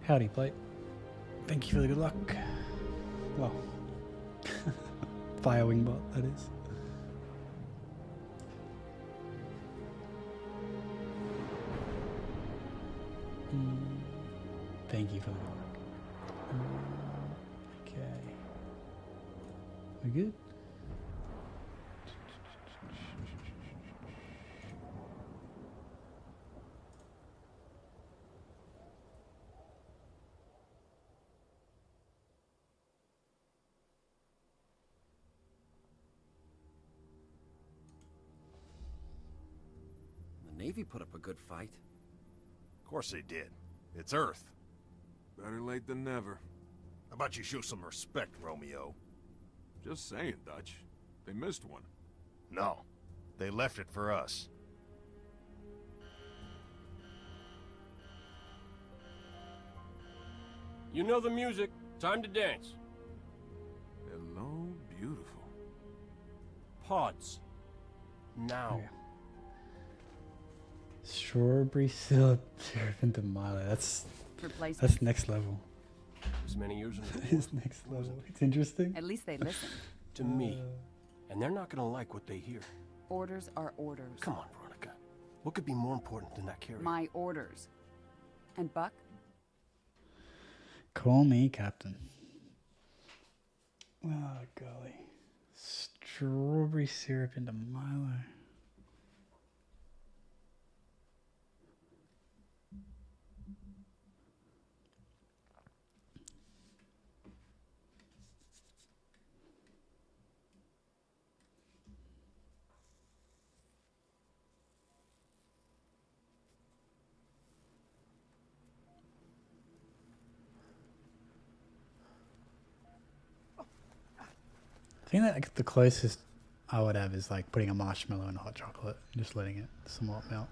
Howdy, Plate. Thank you for the good luck. Well, Fire Wing Bot, that is. Thank you for the good luck. Okay. We good? The Navy put up a good fight. Of course they did. It's Earth. Better late than never. How about you show some respect, Romeo? Just saying, Dutch. They missed one. No. They left it for us. You know the music. Time to dance. Hello, beautiful. Pods. Now. Okay. Strawberry syrup into Milo. That's next level. As many years in the That war. is next level. It's interesting. At least they listen. To me. And they're not gonna like what they hear. Orders are orders. Come on, Veronica. What could be more important than that carrier? My orders. And Buck? Call me Captain. Oh, golly. Strawberry syrup into Milo. I think that like, the closest I would have is like putting a marshmallow in hot chocolate and just letting it somewhat melt.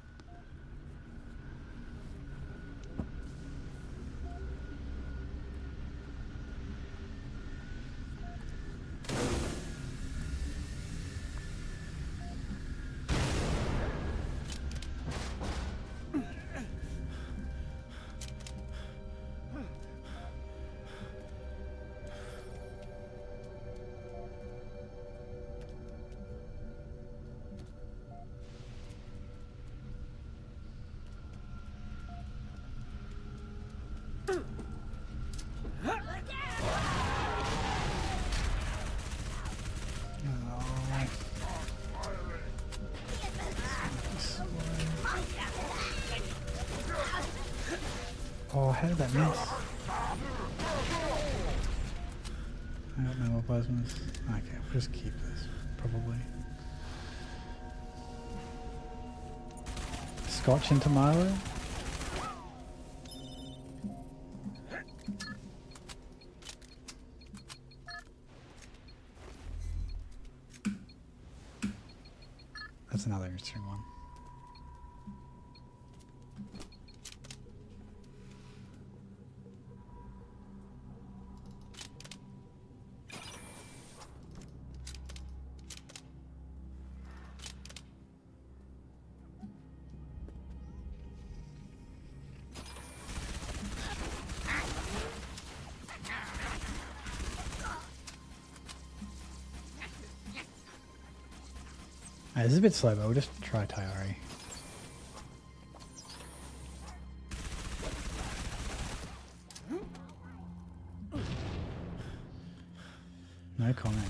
Oh, how did that miss? I don't know what plasmas. Okay, we'll just keep this, probably. Scotch into Milo? That's another interesting one. This is a bit slow, but we'll just try Tayari. No comment.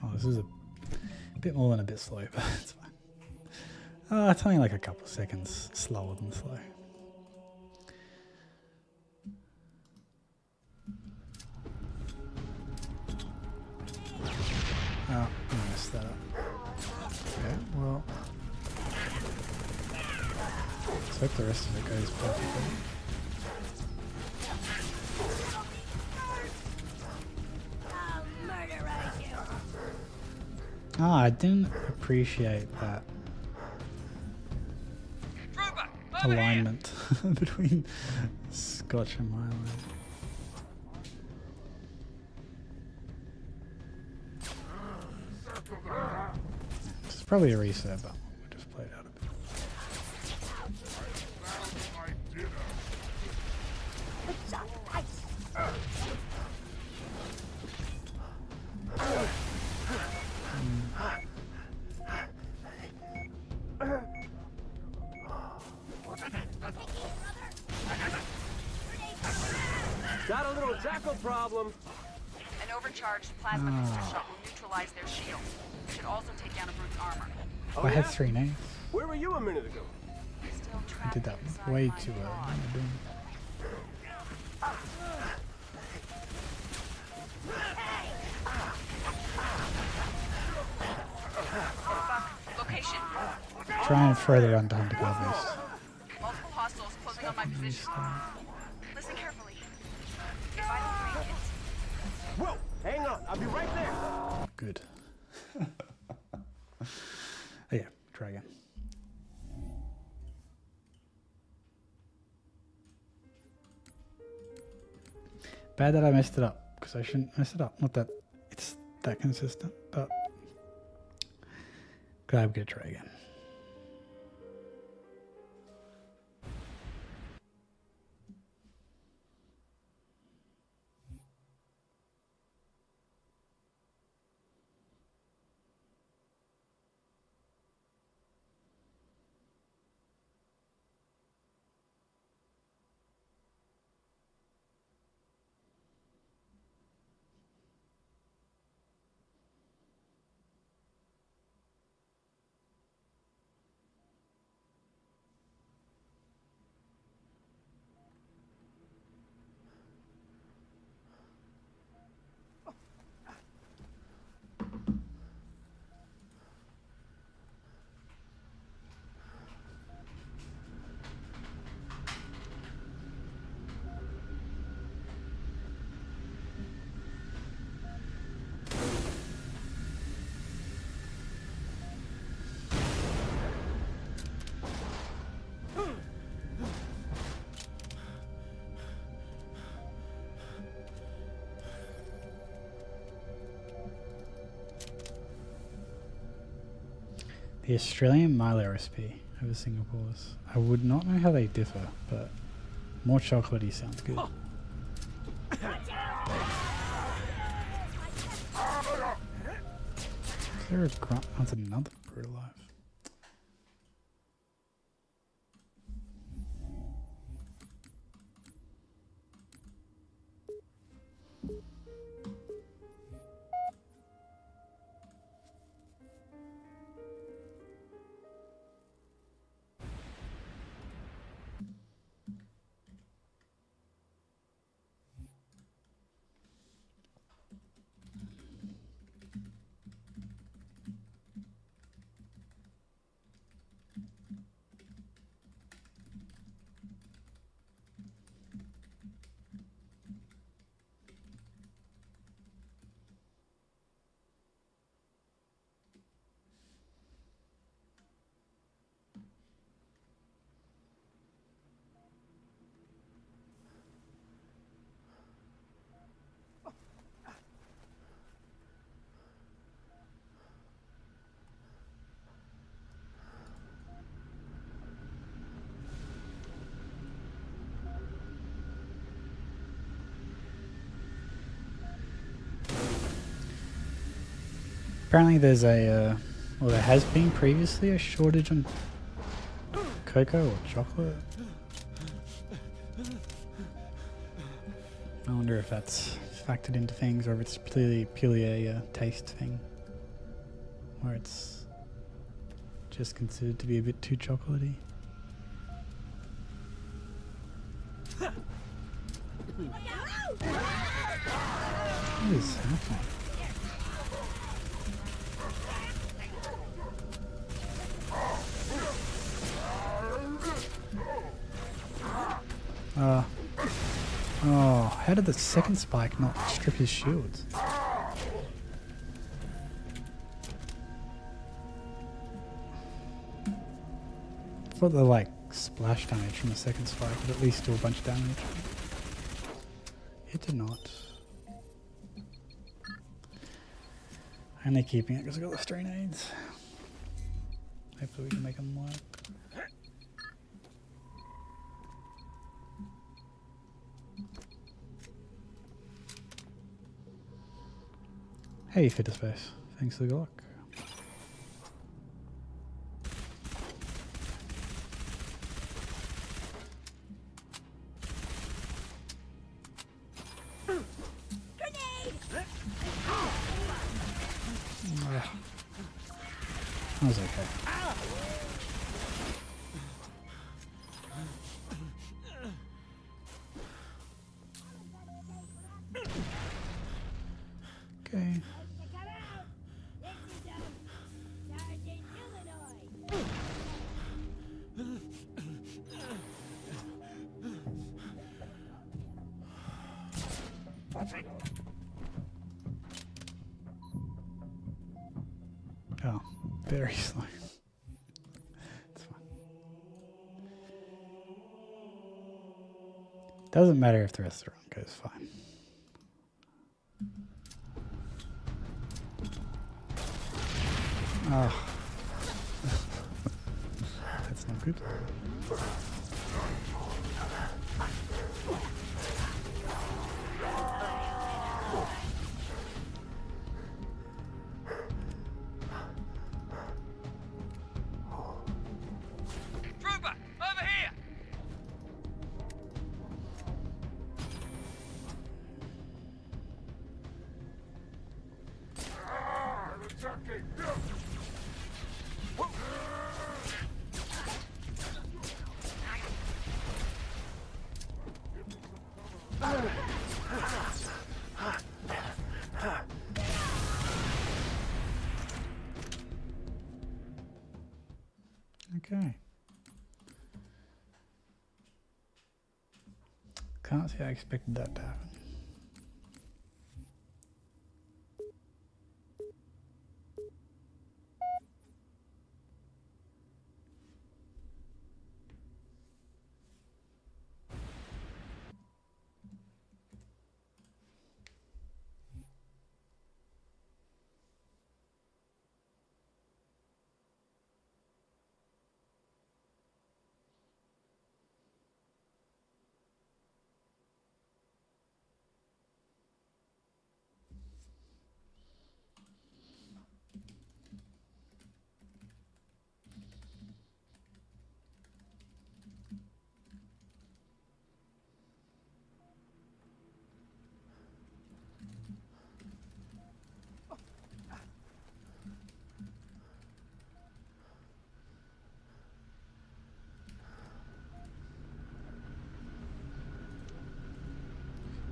Oh, this is a bit more than a bit slow, but it's fine. It's only like a couple of seconds slower than slow. Oh, I messed that up. Okay, well. Let's hope the rest of it goes perfectly. Ah, I didn't appreciate that alignment. between Scotch and Milo. It's probably a reset, but we'll just play it out a bit. Got a little jackal problem. An overcharged plasma booster shot will neutralize their shield. It should also take down a brute's armor. Oh, I had yeah? 3 names. Where were you a minute ago? Still I trapped did that inside way my too early. pod. What am I doing? Location. Try and further run behind the covers. Multiple hostiles closing on my position. Listen carefully. If I don't make it, Whoa! Hang on, I'll be right there. Good. Oh, yeah, try again. Bad that I messed it up, because I shouldn't mess it up. Not that it's that consistent, but glad we get to try again. The Australian Milo recipe over Singapore's. I would not know how they differ, but more chocolatey sounds good. Is there a grunt? Oh, it's another brute alive. Apparently there's a, well there has been previously a shortage on cocoa or chocolate. I wonder if that's factored into things or if it's purely a taste thing. Where it's just considered to be a bit too chocolatey. What is happening? Oh, how did the second spike not strip his shields? I thought the like splash damage from the second spike, but at least do a bunch of damage. It did not. Only keeping it because I got the strain aids. Hopefully we can make them work. Hey, Fitterspace. Thanks for the good luck. That was okay. Okay. Oh, very slow. It's fine. Doesn't matter if the rest of the run goes fine. Oh. That's not good. Trooper, over here! Okay. Can't say I expected that to happen.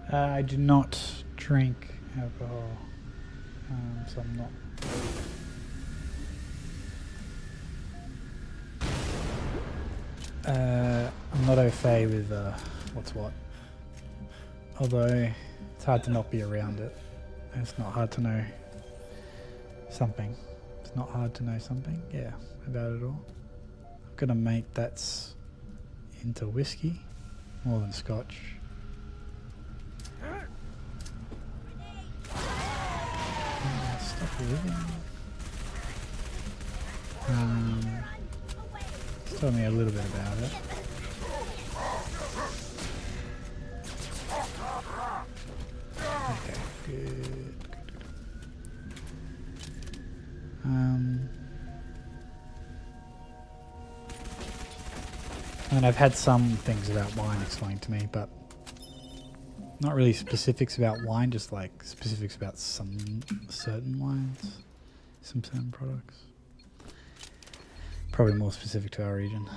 I do not drink alcohol, so I'm not. I'm not au fait with what's what. Although it's hard to not be around it. It's not hard to know something. It's not hard to know something, yeah, about it all. I've got a mate that's into whiskey more than scotch. Stop living. Tell me a little bit about it. Okay, good. And I've had some things about wine explained to me, but not really specifics about wine, just like specifics about some certain wines, some certain products. Probably more specific to our region.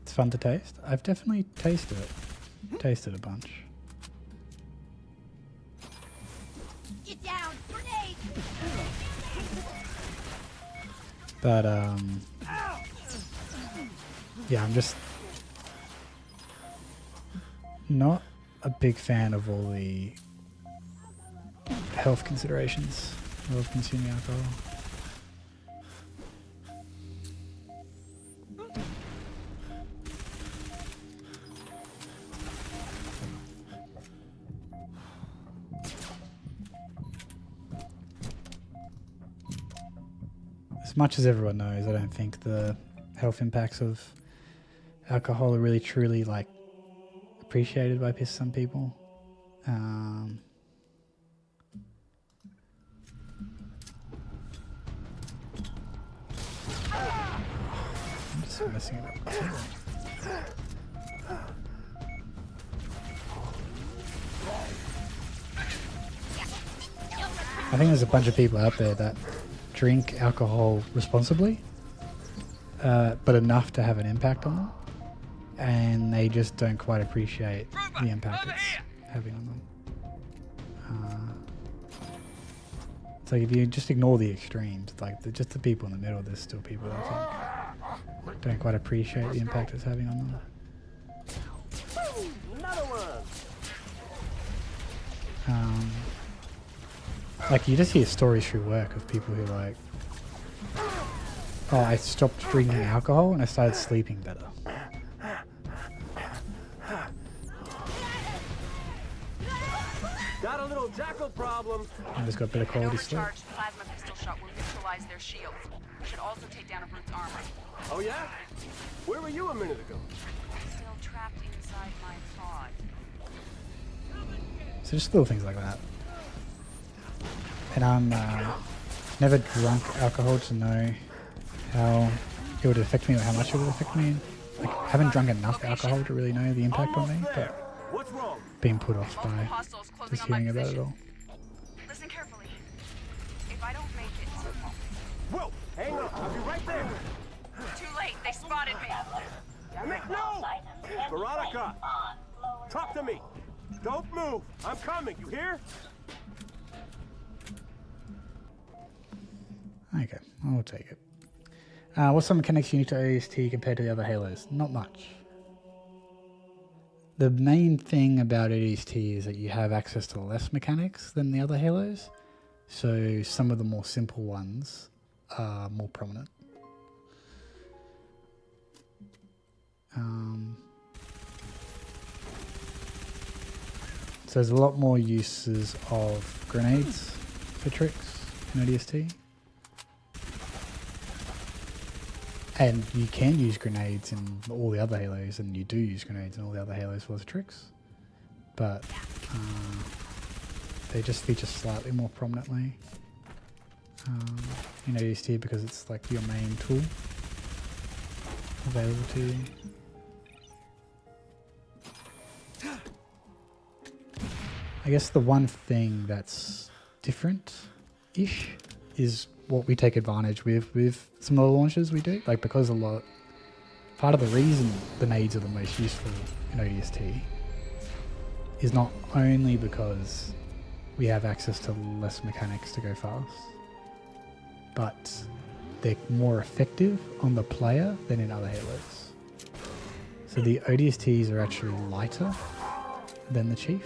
It's fun to taste. I've definitely tasted it. Tasted a bunch. Get down! Grenade! But yeah, I'm just not a big fan of all the health considerations of consuming alcohol. As much as everyone knows, I don't think the health impacts of alcohol are really truly like appreciated by some people. I'm just messing it up. I think there's a bunch of people out there that drink alcohol responsibly, but enough to have an impact on them, and they just don't quite appreciate the impact it's having on them. It's like if you just ignore the extremes, like just the people in the middle, there's still people that I think don't quite appreciate the impact it's having on them. Another one. Like you just hear stories through work of people who like, oh, I stopped drinking alcohol and I started sleeping better. Got a little jackal problem. I just got better An quality sleep. overcharged plasma pistol shot will neutralize their shields. We should also take down a brute's armor. Oh yeah? Where were you a minute ago? Still trapped inside my pod. So just little things like that. And I'm never drunk alcohol to know how it would affect me or how much it would affect me. Like, I haven't drunk enough alcohol to really know the impact on me, but What's wrong? being put off Multiple by hostiles closing just on my hearing about it position. all. Listen carefully. If I don't make it, Whoa! Hang on, I'll be right there. too late. They spotted me. Nick, no! Veronica! Talk to me! Don't move! I'm coming, you hear? Okay, I'll take it. What's some mechanics unique to ODST compared to the other Halos? Not much. The main thing about ODST is that you have access to less mechanics than the other Halos, so some of the more simple ones are more prominent. So there's a lot more uses of grenades for tricks in ODST. And you can use grenades in all the other Halos, and you do use grenades in all the other Halos for the tricks. But they just feature slightly more prominently in ODST because it's like your main tool available to you. I guess the one thing that's different-ish is what we take advantage with some of the launches we do. Like, because part of the reason the nades are the most useful in ODST is not only because we have access to less mechanics to go fast, but they're more effective on the player than in other Halos. So the ODSTs are actually lighter than the Chief.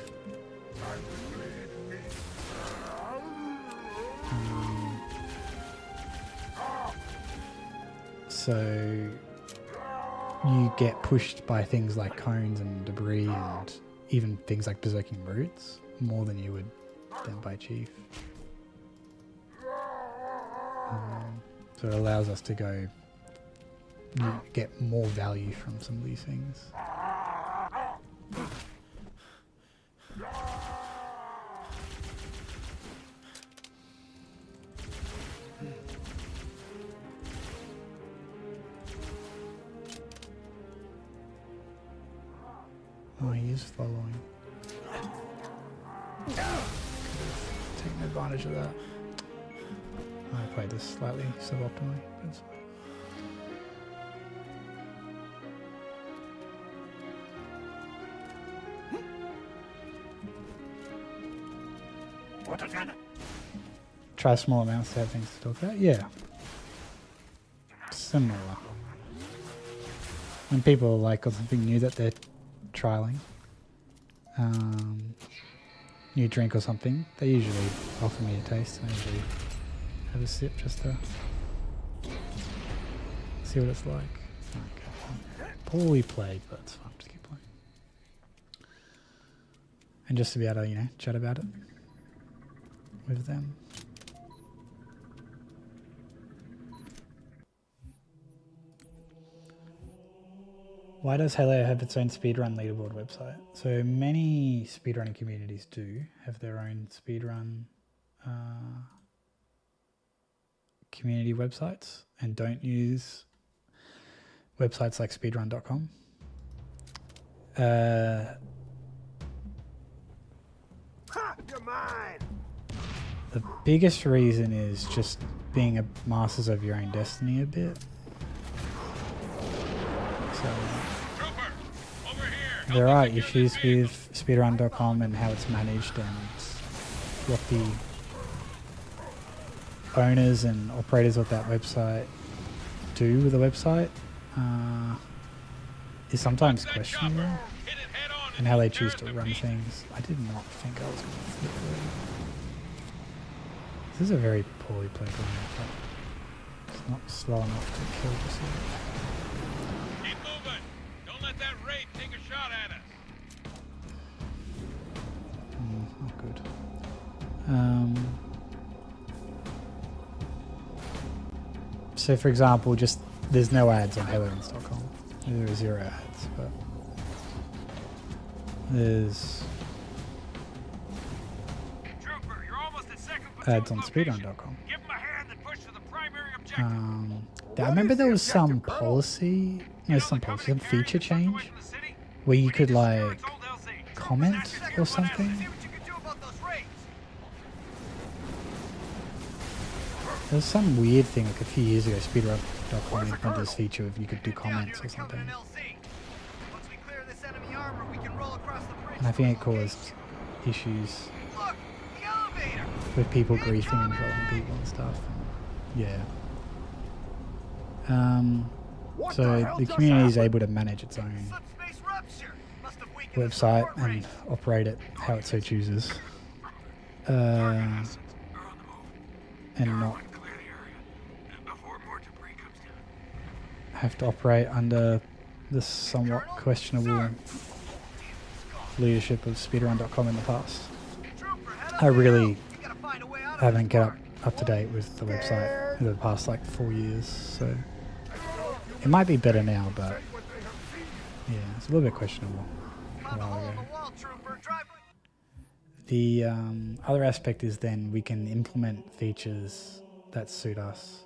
So you get pushed by things like cones and debris and even things like berserking roots more than you would then by Chief. So it allows us to go get more value from some of these things. Oh, he is following. Taking advantage of that. I played this slightly suboptimally, but it's fine. Try small amounts to have things to talk about? Yeah. Similar. When people like got something new that they're trialing, new drink or something, they usually offer me a taste. I usually have a sip just to see what it's like. Okay. Poorly played, but it's fun. Just keep playing. And just to be able to, you know, chat about it with them. Why does Halo have its own speedrun leaderboard website? So many speedrunning communities do have their own speedrun community websites and don't use websites like speedrun.com. Ha! You're mine! The biggest reason is just being a masters of your own destiny a bit. So there are issues with speedrun.com and how it's managed and what the owners and operators of that website do with the website is sometimes questionable, and how they choose to run things. I did not think I was going to flip it. This is a very poorly played game, but it's not slow enough to kill this yet. Keep moving. Don't let that raid take a shot at us. Not good. So for example, just there's no ads on HaloGuns.com. There are 0 ads, but there's Trooper, you're almost at second ads on location. speedrun.com. Give him a hand and push to the primary objective. I remember there was some policy, some feature change where you could like comment or something. See what you can do about those raids. There was some weird thing like a few years ago, speedrun.com implemented this feature if you could do comments or something. Once we clear this enemy armor, we can roll across the bridge. And I think it caused issues Look, the elevator. with people griefing and trolling people and stuff. Yeah. What So hell the just community is happened? able to manage its own Subspace rupture. Must have weakened the website support and rate. operate it how it so chooses. They're on the move. And not Clear the area. And before more debris comes down. have to operate under the somewhat questionable leadership of speedrun.com in the past. Trooper, head I up really You gotta find a way out of haven't kept up to date with the website in the past like 4 years, so it might be better now, but yeah, it's a little bit questionable a Found a while hole in ago. the wall, Trooper. Drive. The other aspect is then we can implement features that suit us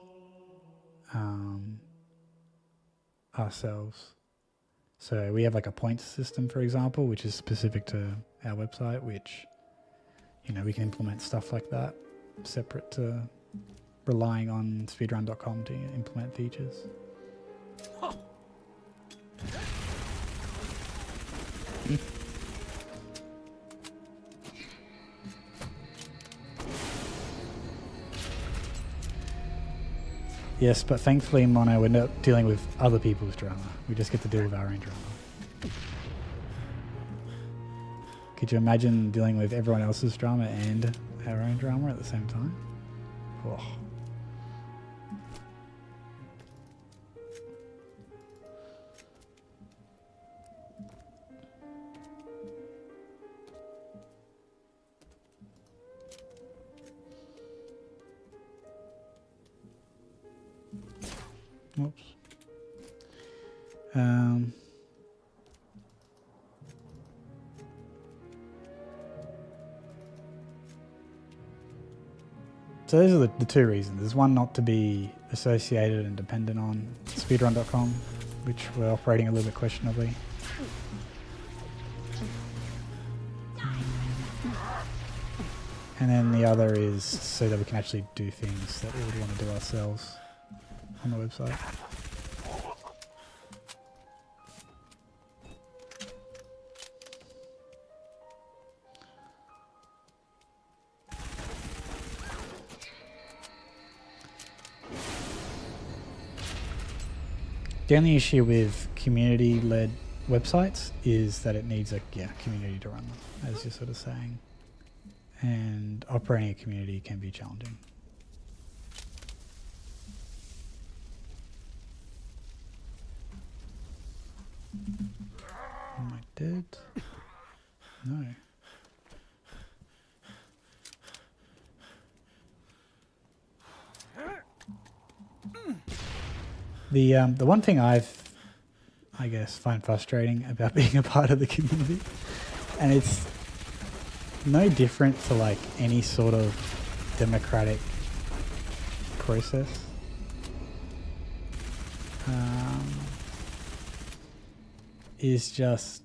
ourselves. So we have like a points system, for example, which is specific to our website, which, you know, we can implement stuff like that separate to relying on speedrun.com to implement features. Yes, but thankfully in Mono we're not dealing with other people's drama. We just get to deal with our own drama. Could you imagine dealing with everyone else's drama and our own drama at the same time? Oh. Oops. So those are the two reasons. There's one, not to be associated and dependent on speedrun.com, which we're operating a little bit questionably. And then the other is so that we can actually do things that we would want to do ourselves on the website. The only issue with community-led websites is that it needs a community to run them, as you're sort of saying. And operating a community can be challenging. Am I dead? No. The one thing I guess find frustrating about being a part of the community, and it's no different to like any sort of democratic process, is just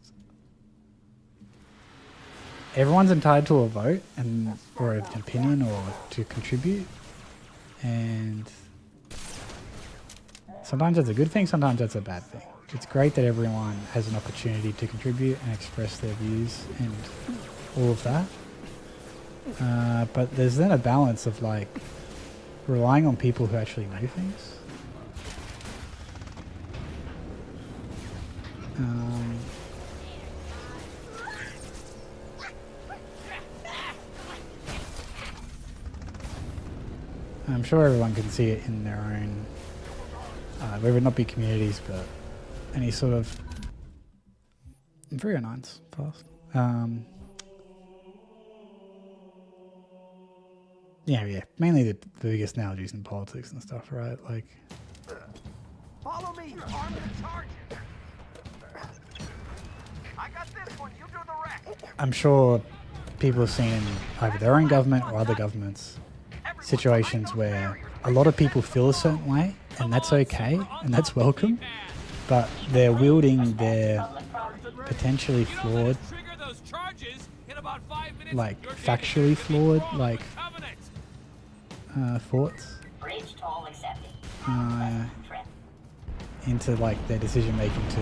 everyone's entitled to a vote and or an opinion or to contribute, and sometimes that's a good thing, sometimes that's a bad thing. It's great that everyone has an opportunity to contribute and express their views and all of that. But there's then a balance of like relying on people who actually know things. I'm sure everyone can see it in their own, whether it not be communities, but any sort of 309's fast. Yeah, mainly the biggest analogies in politics and stuff, right? Like, Follow me, armed and charging. I got this one, you do the rest. I'm sure people have seen in either their own government or other governments situations where a lot of people feel a certain way, and that's okay, and that's welcome, but they're wielding their potentially flawed, like factually flawed, like thoughts into like their decision making to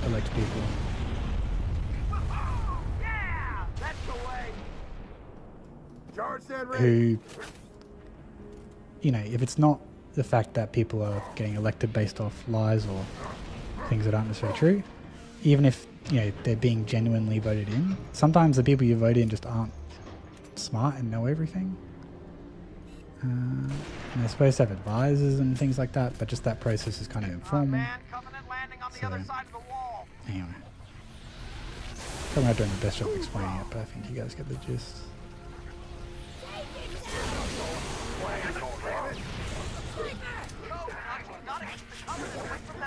elect people. Yeah, that's the way. Charge that ready. Who, you know, if it's not the fact that people are getting elected based off lies or things that aren't necessarily true, even if, you know, they're being genuinely voted in, sometimes the people you vote in just aren't smart and know everything. And they're supposed to have advisors and things like that, but just that process is kind of informal. Man, Covenant landing on the So, other side of the wall. Anyway, I'm not doing the best job explaining it, but I think you guys get the gist.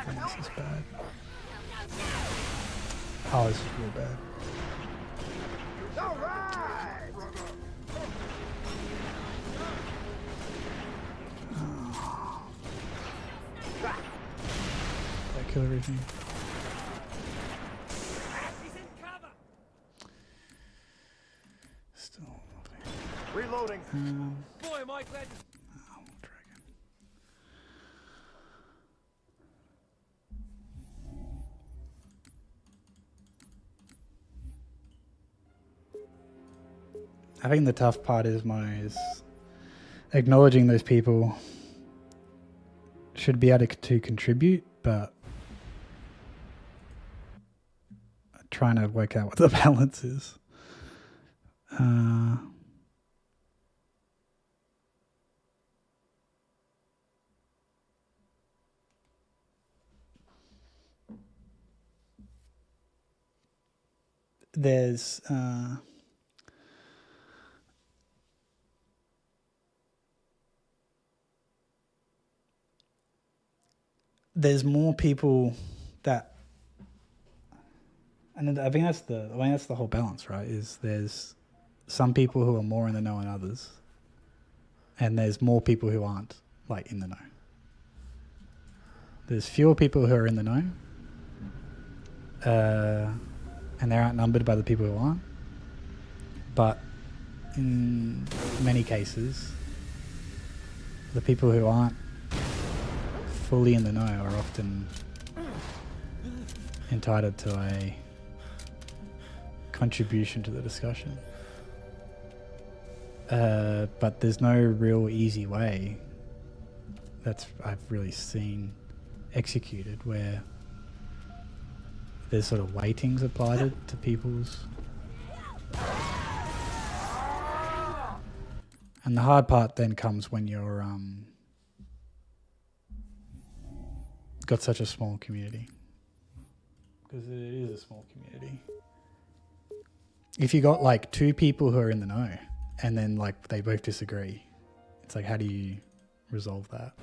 This is bad. Oh, this is real bad. All right. Did I kill everything? Still nothing. Reloading. Boy, am I glad. Oh, dragon. I think the tough part is acknowledging those people should be able to contribute, but trying to work out what the balance is. There's more people that, and I think that's the whole balance, right? Is there's some people who are more in the know than others, and there's more people who aren't like in the know. There's fewer people who are in the know, and they're outnumbered by the people who aren't. But in many cases, the people who aren't fully in the know are often entitled to a contribution to the discussion. But there's no real easy way I've really seen executed where there's sort of weightings applied to people's. And the hard part then comes when you're got such a small community. Because it is a small community. If you got like 2 people who are in the know and then like they both disagree, it's like, how do you resolve that?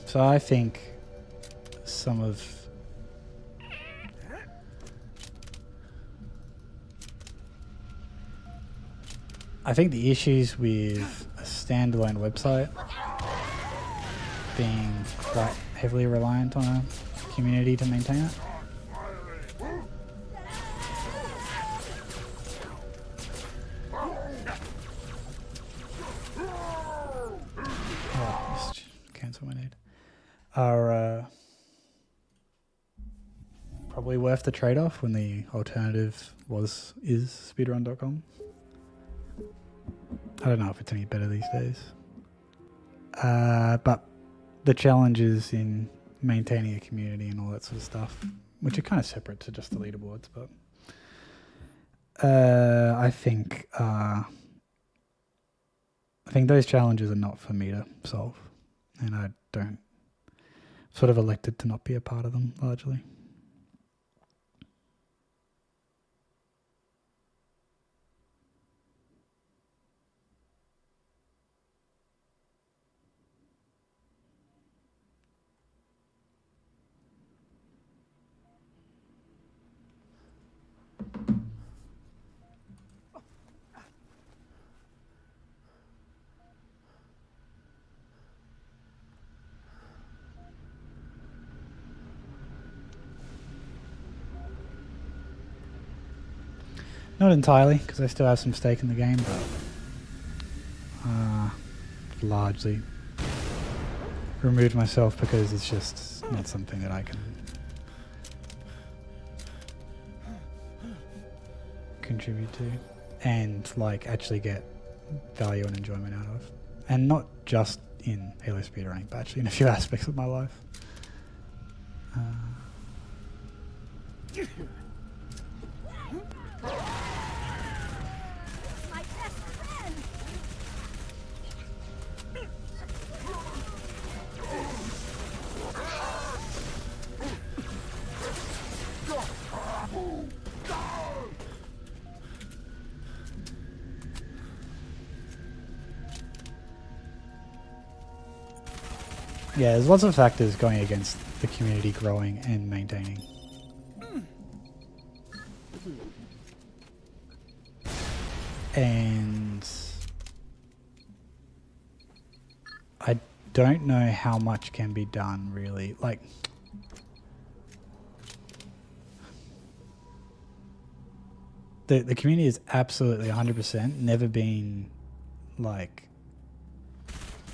So I think I think the issues with a standalone website being quite heavily reliant on a community to maintain it. Just cancel my need. Are probably worth the trade-off when the alternative is speedrun.com. I don't know if it's any better these days. But the challenges in maintaining a community and all that sort of stuff, which are kind of separate to just the leaderboards, but I think those challenges are not for me to solve, and I don't sort of elected to not be a part of them largely. Not entirely, because I still have some stake in the game, but largely removed myself because it's just not something that I can contribute to and like actually get value and enjoyment out of. And not just in Halo speedrunning, but actually in a few aspects of my life. My best friend! Yeah, there's lots of factors going against the community growing and maintaining. And I don't know how much can be done really. Like, the community is absolutely 100% never been like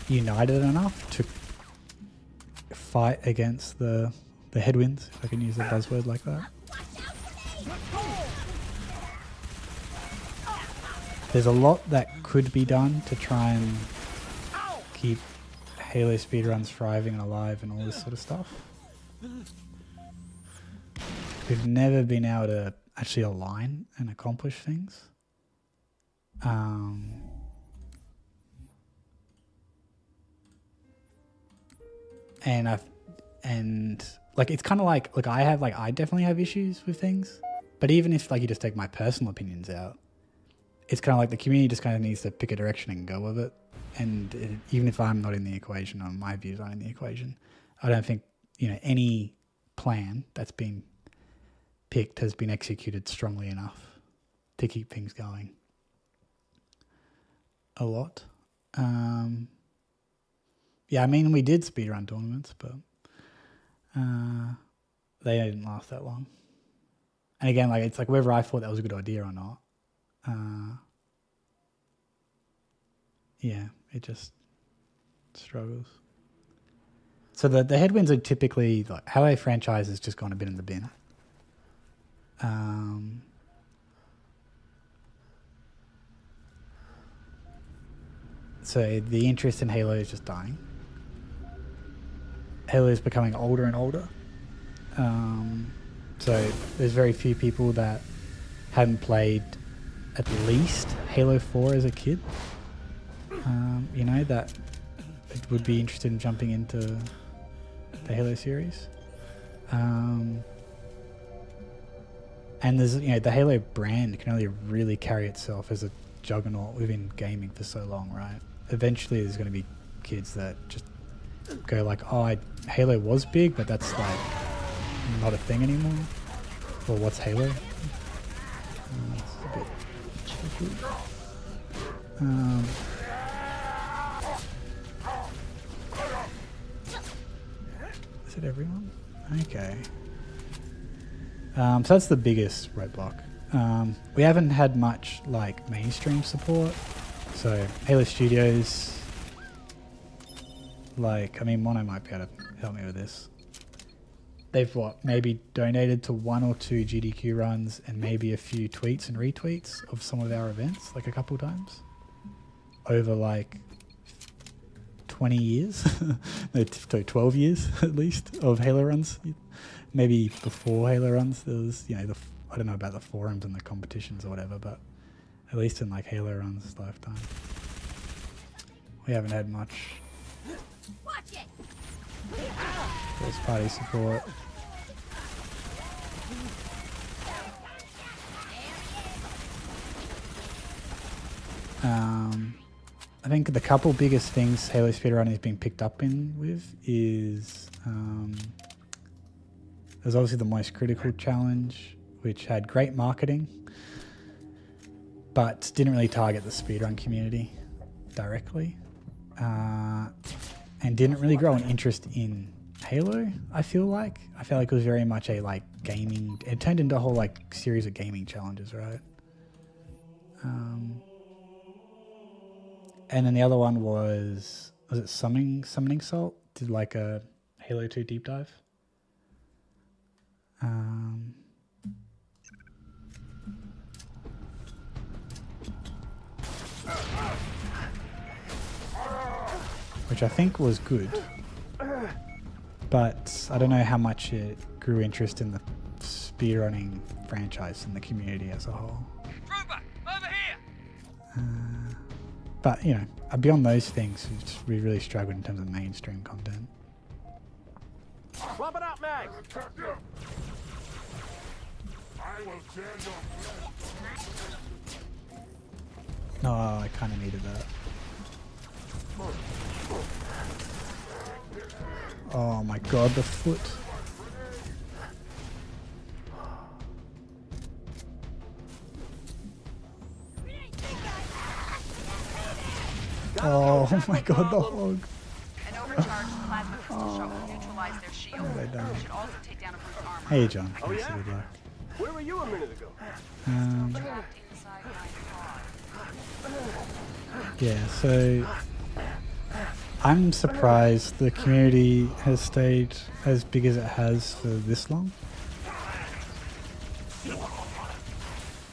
united enough to fight against the headwinds, if I can use a buzzword like that. There's a lot that could be done to try and keep Halo speedruns thriving and alive and all this sort of stuff. We've never been able to actually align and accomplish things. and like it's kind of like I definitely have issues with things, but even if like you just take my personal opinions out, it's kind of like the community just kind of needs to pick a direction and go with it. And even if I'm not in the equation or my views aren't in the equation, I don't think any plan that's been picked has been executed strongly enough to keep things going. A lot. Yeah, I mean, we did speedrun tournaments, but they didn't last that long. And again, like it's like whether I thought that was a good idea or not. Yeah, it just struggles. So the headwinds are typically like Halo franchise has just gone a bit in the bin. So the interest in Halo is just dying. Halo is becoming older and older. So there's very few people that haven't played at least Halo 4 as a kid. That would be interested in jumping into the Halo series. And there's the Halo brand can only really carry itself as a juggernaut within gaming for so long, right? Eventually there's going to be kids that just go like, oh, Halo was big, but that's like not a thing anymore. Or what's Halo? It's a bit tricky. Is it everyone? Okay. So that's the biggest roadblock. We haven't had much like mainstream support. So Halo Studios, Mono might be able to help me with this. They've maybe donated to 1 or 2 GDQ runs and maybe a few tweets and retweets of some of our events, like a couple times, over like 20 years, no, 12 years at least of Halo runs. Maybe before Halo runs, there was, I don't know about the forums and the competitions or whatever, but at least in like Halo runs lifetime, we haven't had much first party support. I think the couple biggest things Halo speedrunning has been picked up with is there's obviously the Most Critical Challenge, which had great marketing, but didn't really target the speedrun community directly, and didn't really grow an interest in Halo. I feel like it was very much a like gaming. It turned into a whole like series of gaming challenges, right? And then the other one was it Summoning Salt? Did like a Halo 2 deep dive. Which I think was good, but I don't know how much it grew interest in the speedrunning franchise and the community as a whole. Trooper, over here! But beyond those things, we really struggled in terms of mainstream content. Swap it out, Mag! Oh, I kind of needed that. Oh my god, the foot. Oh my god, the hog. An overcharged plasma crystal shot will neutralize their shield. What have they done? Should also take down a bruised armor. Hey John, Oh, thanks yeah? for the block. Where were you a minute ago? Trapped inside my pod. Yeah, so I'm surprised the community has stayed as big as it has for this long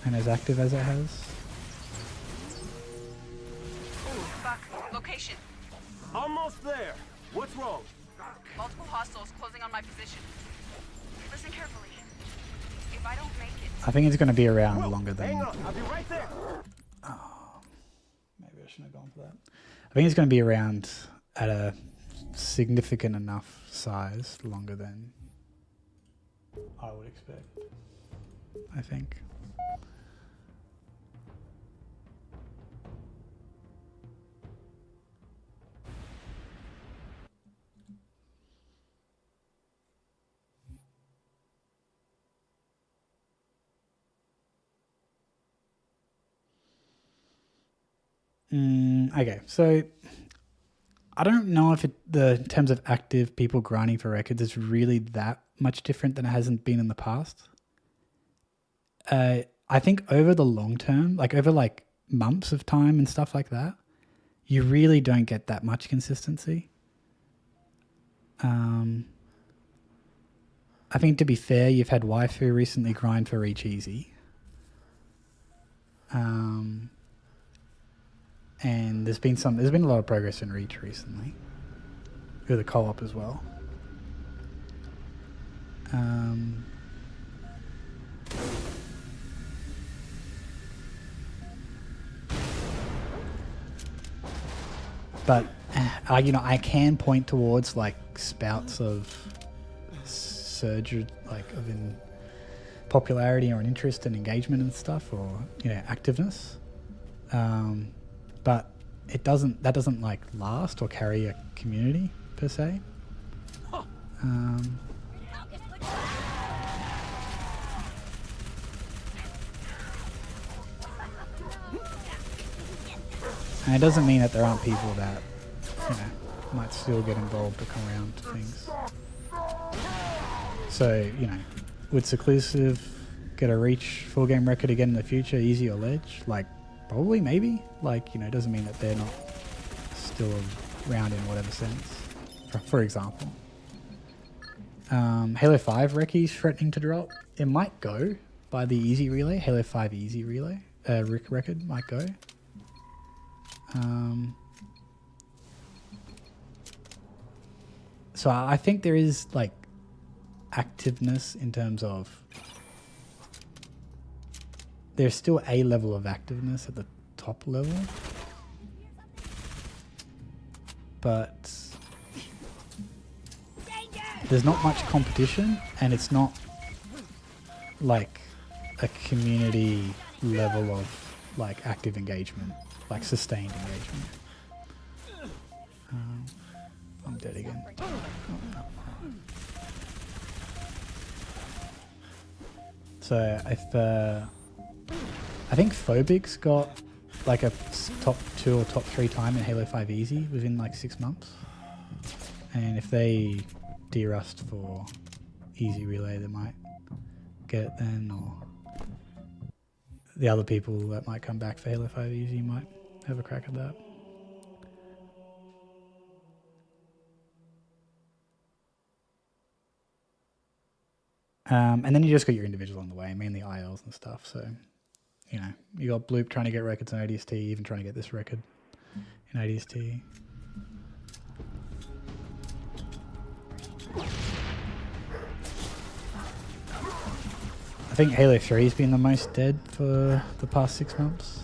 and as active as it has. Buck, location. Almost there. What's wrong? Multiple hostiles closing on my position. Listen carefully. If I don't make it, I think it's going to be around Whoa, longer hang than... on, I'll be right there. Maybe I shouldn't have gone for that. I think it's going to be around at a significant enough size, longer than I would expect, I think. Okay, so I don't know if in terms of active people grinding for records is really that much different than it hasn't been in the past. I think over the long term, like over like months of time and stuff like that, you really don't get that much consistency. I think to be fair, you've had Waifu recently grind for Reach Easy. And there's been a lot of progress in Reach recently. With the co-op as well. But I can point towards like spouts of surge of in popularity or an interest and engagement and stuff, or activeness. But that doesn't like last or carry a community per se. And it doesn't mean that there aren't people that might still get involved or come around to things. So would Seclusive get a Reach full game record again in the future, easy or ledge? Like probably, maybe. Like it doesn't mean that they're not still around in whatever sense. For example, Halo 5 recce's threatening to drop. It might go by the easy relay. Halo 5 easy relay record might go. So I think there is like activeness in terms of there's still a level of activeness at the top level, but there's not much competition, and it's not like a community level of like active engagement, like sustained engagement. I'm dead again. Oh, no. So I think Phobic's got like a top 2 or top 3 time in Halo 5 easy within like 6 months, and if they de-rust for easy relay, they might get it then, or the other people that might come back for Halo 5 easy might have a crack at that. And then you just got your individual on the way, mainly ILs and stuff. So, you got Bloop trying to get records on ODST, even trying to get this record in ODST. I think Halo 3's been the most dead for the past 6 months.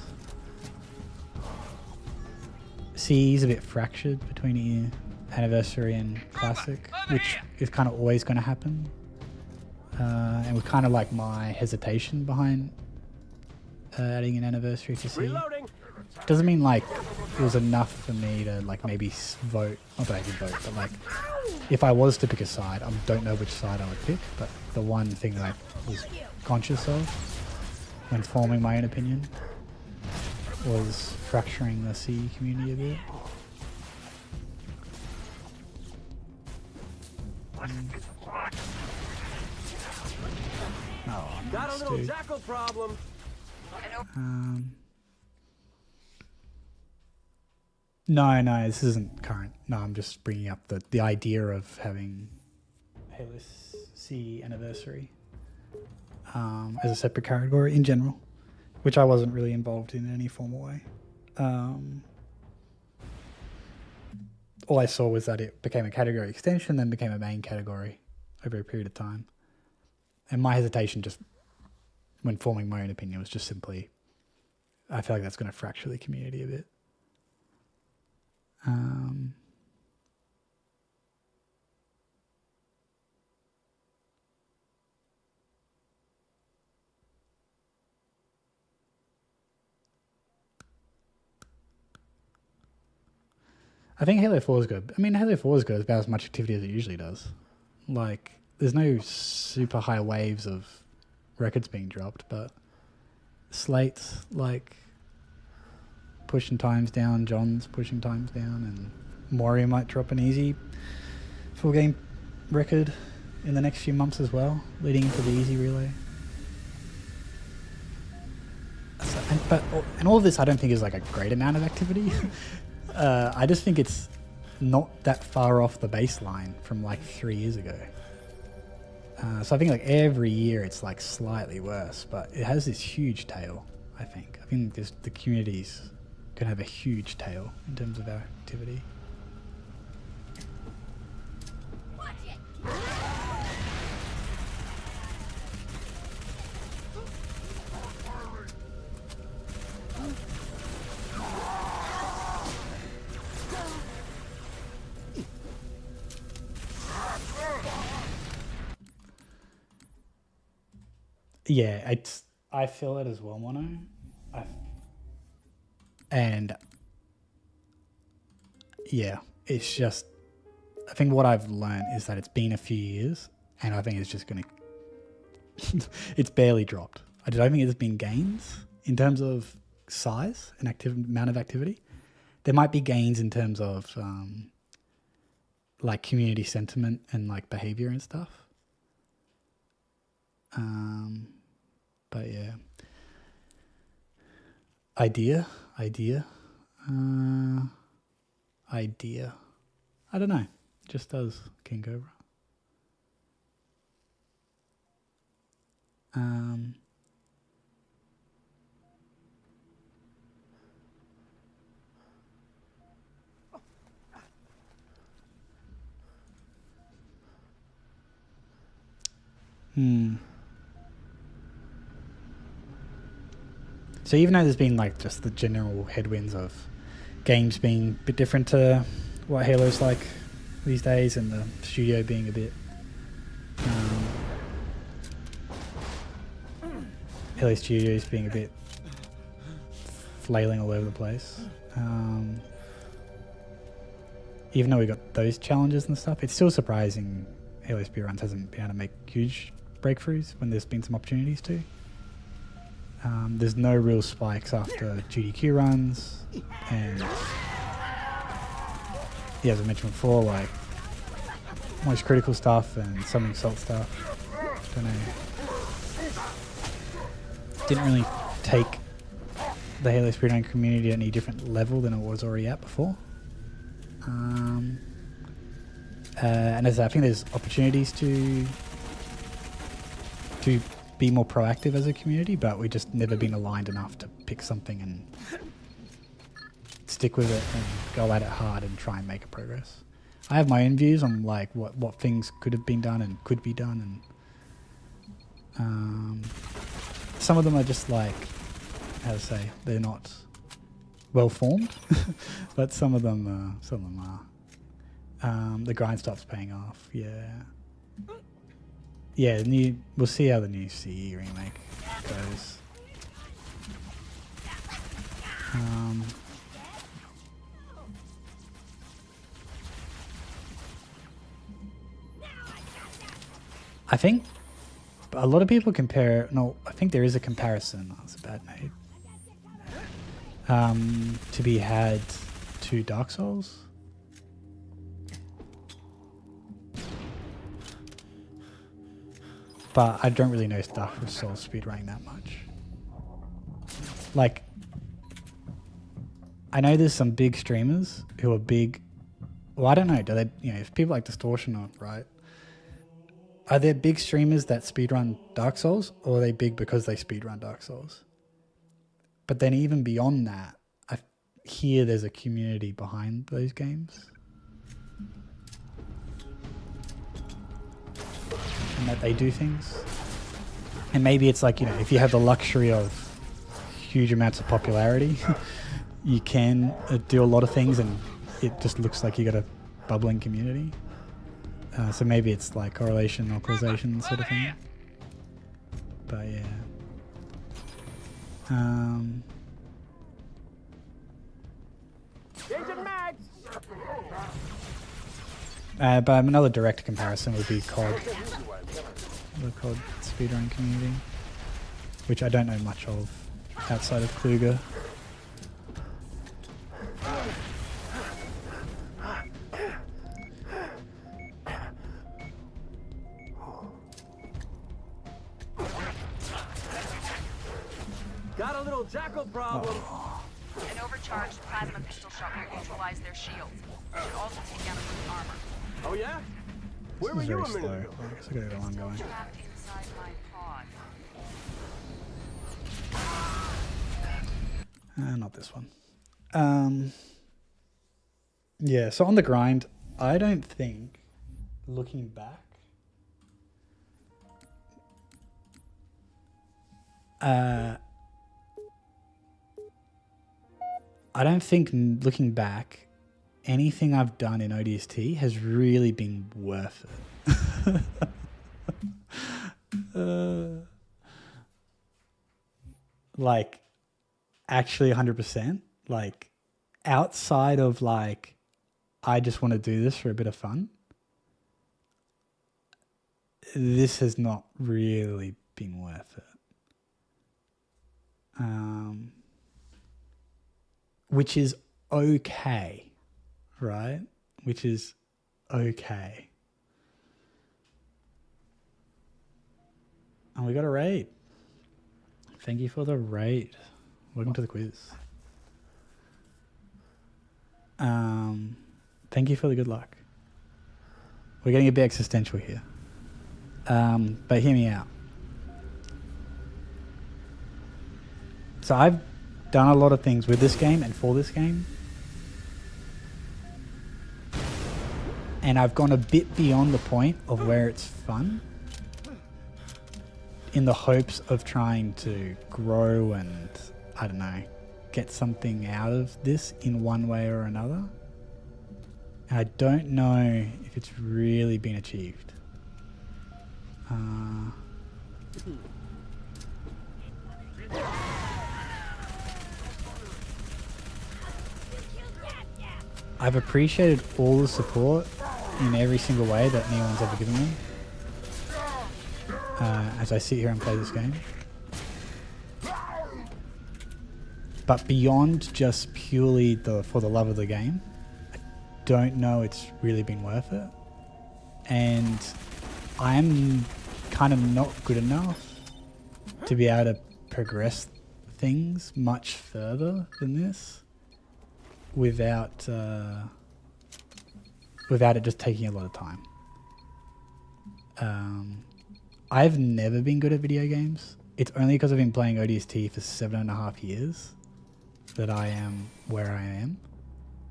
CE's a bit fractured between Anniversary and Classic, which is kind of always going to happen. And with kind of like my hesitation behind adding an Anniversary to CE. Doesn't mean like it was enough for me to like maybe vote. Not that I did vote, but like if I was to pick a side, I don't know which side I would pick, but the one thing that I was conscious of when forming my own opinion was fracturing the CE community a bit. Oh, Got a nice, little dude. jackal problem. No, this isn't current. No, I'm just bringing up the idea of having Halo C Anniversary as a separate category in general, which I wasn't really involved in any formal way. All I saw was that it became a category extension, then became a main category over a period of time. And my hesitation just when forming my own opinion was just simply, I feel like that's going to fracture the community a bit. I think Halo 4 is good. I mean, Halo 4 is good about as much activity as it usually does. Like, there's no super high waves of records being dropped, but Slate's like pushing times down, John's pushing times down, and Maury might drop an easy full game record in the next few months as well, leading into the easy relay. So, and all of this I don't think is like a great amount of activity. I just think it's not that far off the baseline from like 3 years ago. So I think like every year it's like slightly worse, but it has this huge tail, I think. I think the communities can have a huge tail in terms of our activity. Watch it. Yeah, I feel it as well, Mono. And yeah, it's just, I think what I've learned is that it's been a few years, and I think it's just going to, it's barely dropped. I don't think there's been gains in terms of size and amount of activity. There might be gains in terms of like community sentiment and like behavior and stuff. But yeah, idea. I don't know. Just does King Cobra. So even though there's been like just the general headwinds of games being a bit different to what Halo's like these days, and the studio being a bit Halo Studios being a bit flailing all over the place, even though we got those challenges and stuff, it's still surprising Halo Speedruns hasn't been able to make huge breakthroughs when there's been some opportunities to. There's no real spikes after GDQ runs, and yeah, as I mentioned before, like most critical stuff and some assault stuff. Don't know. Didn't really take the Halo Speedrun community at any different level than it was already at before. And as I think there's opportunities to be more proactive as a community, but we've just never been aligned enough to pick something and stick with it and go at it hard and try and make a progress. I have my own views on like what things could have been done and could be done, and some of them are just like, how to say, they're not well formed, but some of them are. The grind stops paying off. Yeah, we'll see how the new CE remake goes. I think a lot of people compare. No, I think there is a comparison. That's a bad name. To be had to Dark Souls. But I don't really know Dark Souls speedrunning that much. Like, I know there's some big streamers who are big. Well, I don't know. Do they? If people like Distortion, right? Are there big streamers that speedrun Dark Souls, or are they big because they speedrun Dark Souls? But then even beyond that, I hear there's a community behind those games. And that they do things. And maybe it's like, if you have the luxury of huge amounts of popularity, you can do a lot of things and it just looks like you got a bubbling community. So maybe it's like correlation or causation sort of thing. But yeah. Changing mags! But another direct comparison would be COD. The COD speedrun community, which I don't know much of outside of Kluger. Got a little jackal problem. An overcharged plasma pistol shot will neutralize their shields. It should also take down a armor. Oh yeah? Where were This is you very a slow. minute ago? I guess I gotta get one going. Trapped inside my pod. Not this one. Yeah, so on the grind, I don't think, looking back, I don't think looking back, anything I've done in ODST has really been worth it. Like, actually 100%. Like, outside of like, I just want to do this for a bit of fun, this has not really been worth it. Which is okay, right? Which is okay. And we got a raid. Thank you for the raid. Welcome to the quiz. Thank you for the good luck. We're getting a bit existential here. But hear me out. So I've done a lot of things with this game and for this game. And I've gone a bit beyond the point of where it's fun, in the hopes of trying to grow and, I don't know, get something out of this in one way or another. And I don't know if it's really been achieved. I've appreciated all the support in every single way that anyone's ever given me as I sit here and play this game. But beyond just purely for the love of the game, I don't know it's really been worth it. And I'm kind of not good enough to be able to progress things much further than this without it just taking a lot of time. I've never been good at video games. It's only because I've been playing ODST for 7.5 years that I am where I am.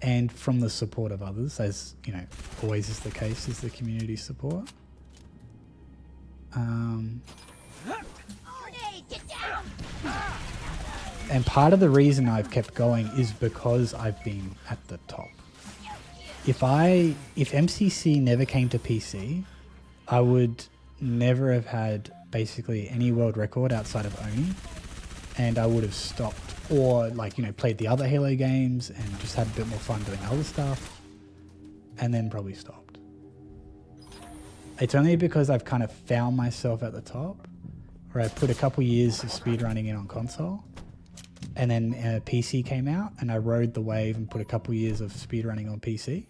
And from the support of others, as you know, always is the case, is the community support. Get down! And part of the reason I've kept going is because I've been at the top. If MCC never came to PC, I would never have had basically any world record outside of Oni, and I would have stopped, or like, you know, played the other Halo games and just had a bit more fun doing other stuff, and then probably stopped. It's only because I've kind of found myself at the top, where I put a couple years of speedrunning in on console, and then PC came out, and I rode the wave and put a couple years of speedrunning on PC.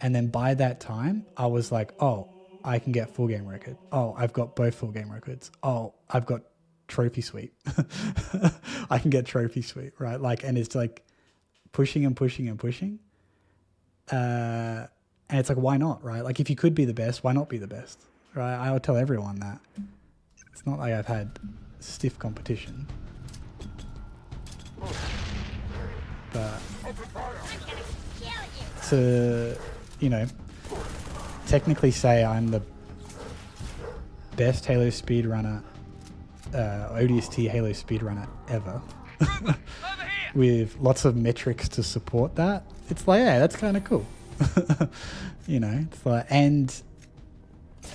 And then by that time, I was like, oh, I can get full game record. Oh, I've got both full game records. Oh, I've got trophy suite. I can get trophy suite, right? Like, and it's like pushing and pushing and pushing. And it's like, why not, right? Like, if you could be the best, why not be the best, right? I would tell everyone that. It's not like I've had stiff competition. But to, you know, technically say I'm the best Halo speedrunner, ODST Halo speedrunner ever, with lots of metrics to support that, it's like, yeah, that's kind of cool. You know, it's like, and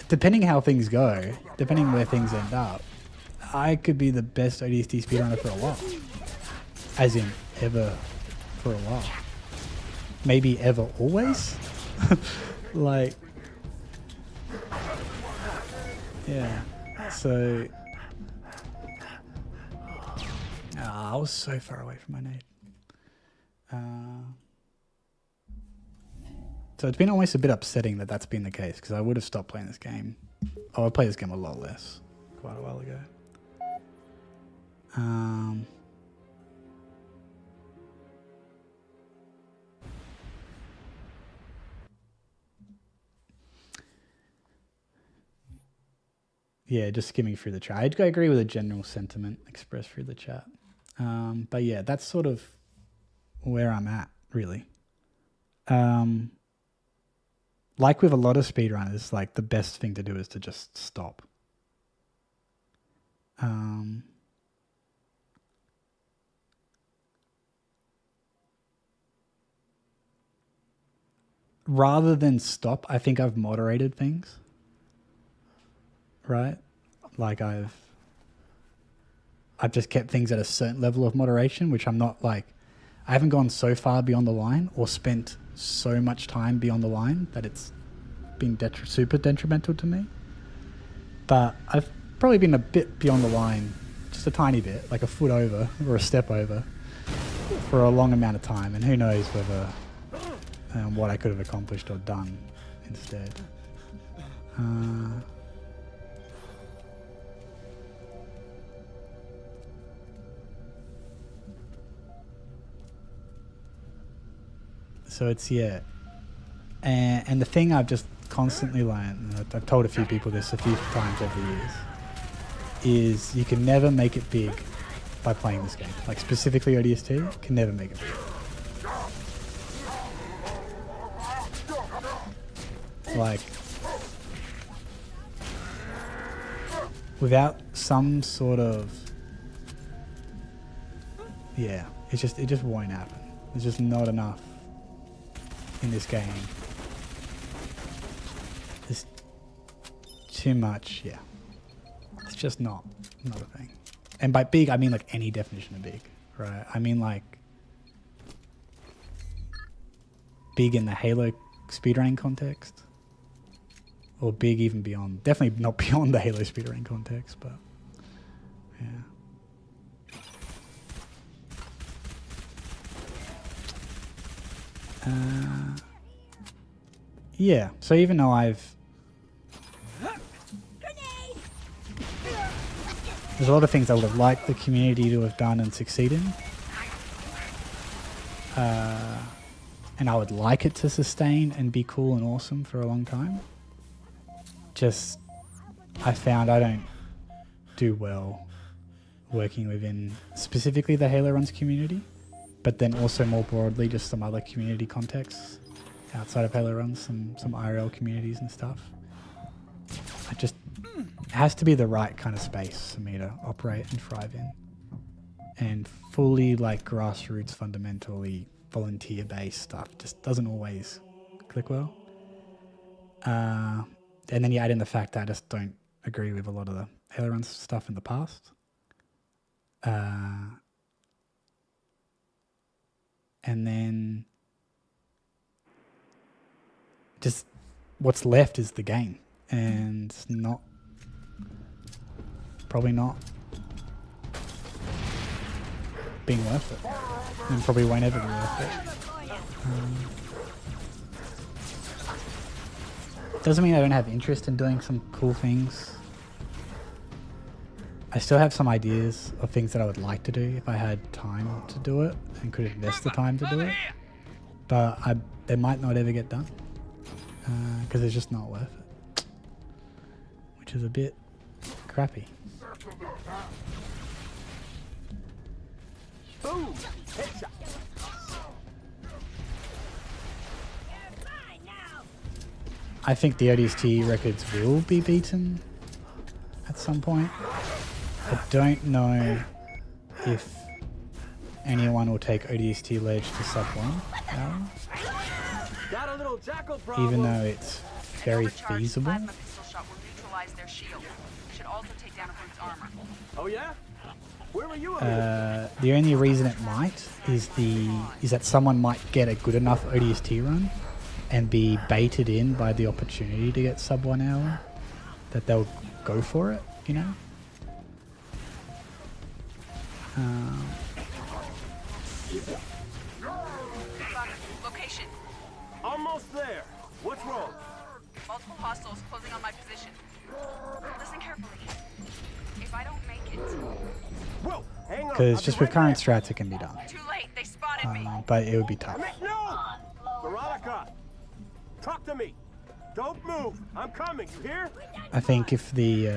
depending how things go, depending where things end up, I could be the best ODST speedrunner for a while. As in, ever for a while. Maybe ever always. Like, yeah. So, I was so far away from my nade. So it's been almost a bit upsetting that that's been the case, because I would have stopped playing this game. Oh, I played this game a lot less quite a while ago. Yeah, just skimming through the chat. I agree with the general sentiment expressed through the chat. But yeah, that's sort of where I'm at, really. Like with a lot of speedrunners, like the best thing to do is to just stop. Rather than stop, I think I've moderated things. Right? Like I've just kept things at a certain level of moderation, which I'm not like, I haven't gone so far beyond the line or spent so much time beyond the line that it's been super detrimental to me. But I've probably been a bit beyond the line, just a tiny bit, like a foot over or a step over for a long amount of time. And who knows whether what I could have accomplished or done instead. So it's, yeah. And the thing I've just constantly learned, and I've told a few people this a few times over the years, is you can never make it big by playing this game. Like specifically ODST, can never make it big. Like, without some sort of, yeah, it just won't happen. There's just not enough in this game. There's too much, yeah. It's just not a thing. And by big, I mean like any definition of big, right? I mean like big in the Halo speedrunning context, or big even beyond. Definitely not beyond the Halo speedrunning context, but yeah. Yeah, so even though there's a lot of things I would have liked the community to have done and succeed in. And I would like it to sustain and be cool and awesome for a long time. Just, I found I don't do well working within specifically the Halo Runs community, but then also more broadly just some other community contexts outside of Halo Runs, some IRL communities and stuff. It has to be the right kind of space for me to operate and thrive in. And fully like grassroots, fundamentally volunteer-based stuff just doesn't always click well. And then you add in the fact that I just don't agree with a lot of the Halo Runs stuff in the past. And then just what's left is the game, and it's probably not being worth it, and probably won't ever be worth it. Doesn't mean I don't have interest in doing some cool things. I still have some ideas of things that I would like to do if I had time to do it and could invest the time to do it, but they might not ever get done because it's just not worth it, which is a bit crappy. Boom! Headshot. I think the ODST records will be beaten at some point. I don't know if anyone will take ODST Ledge to sub 1 hour, Got a little jackal problem. even though it's very Overcharged feasible. plasma pistol shot will neutralize their shield. Should also take down a brute's armor. Oh yeah? Where were you? The only reason it might is that someone might get a good enough ODST run and be baited in by the opportunity to get sub 1 hour, that they'll go for it, you know? Location. Almost there. What's wrong? Multiple hostiles closing on my position. Listen carefully. If I don't make it... Whoa, hang on. Because I'll just be with right current back. strats, it can be done. Too late. They spotted me. But it would be tough. No! Veronica! Talk to me! Don't move! I'm coming, you hear? I think if the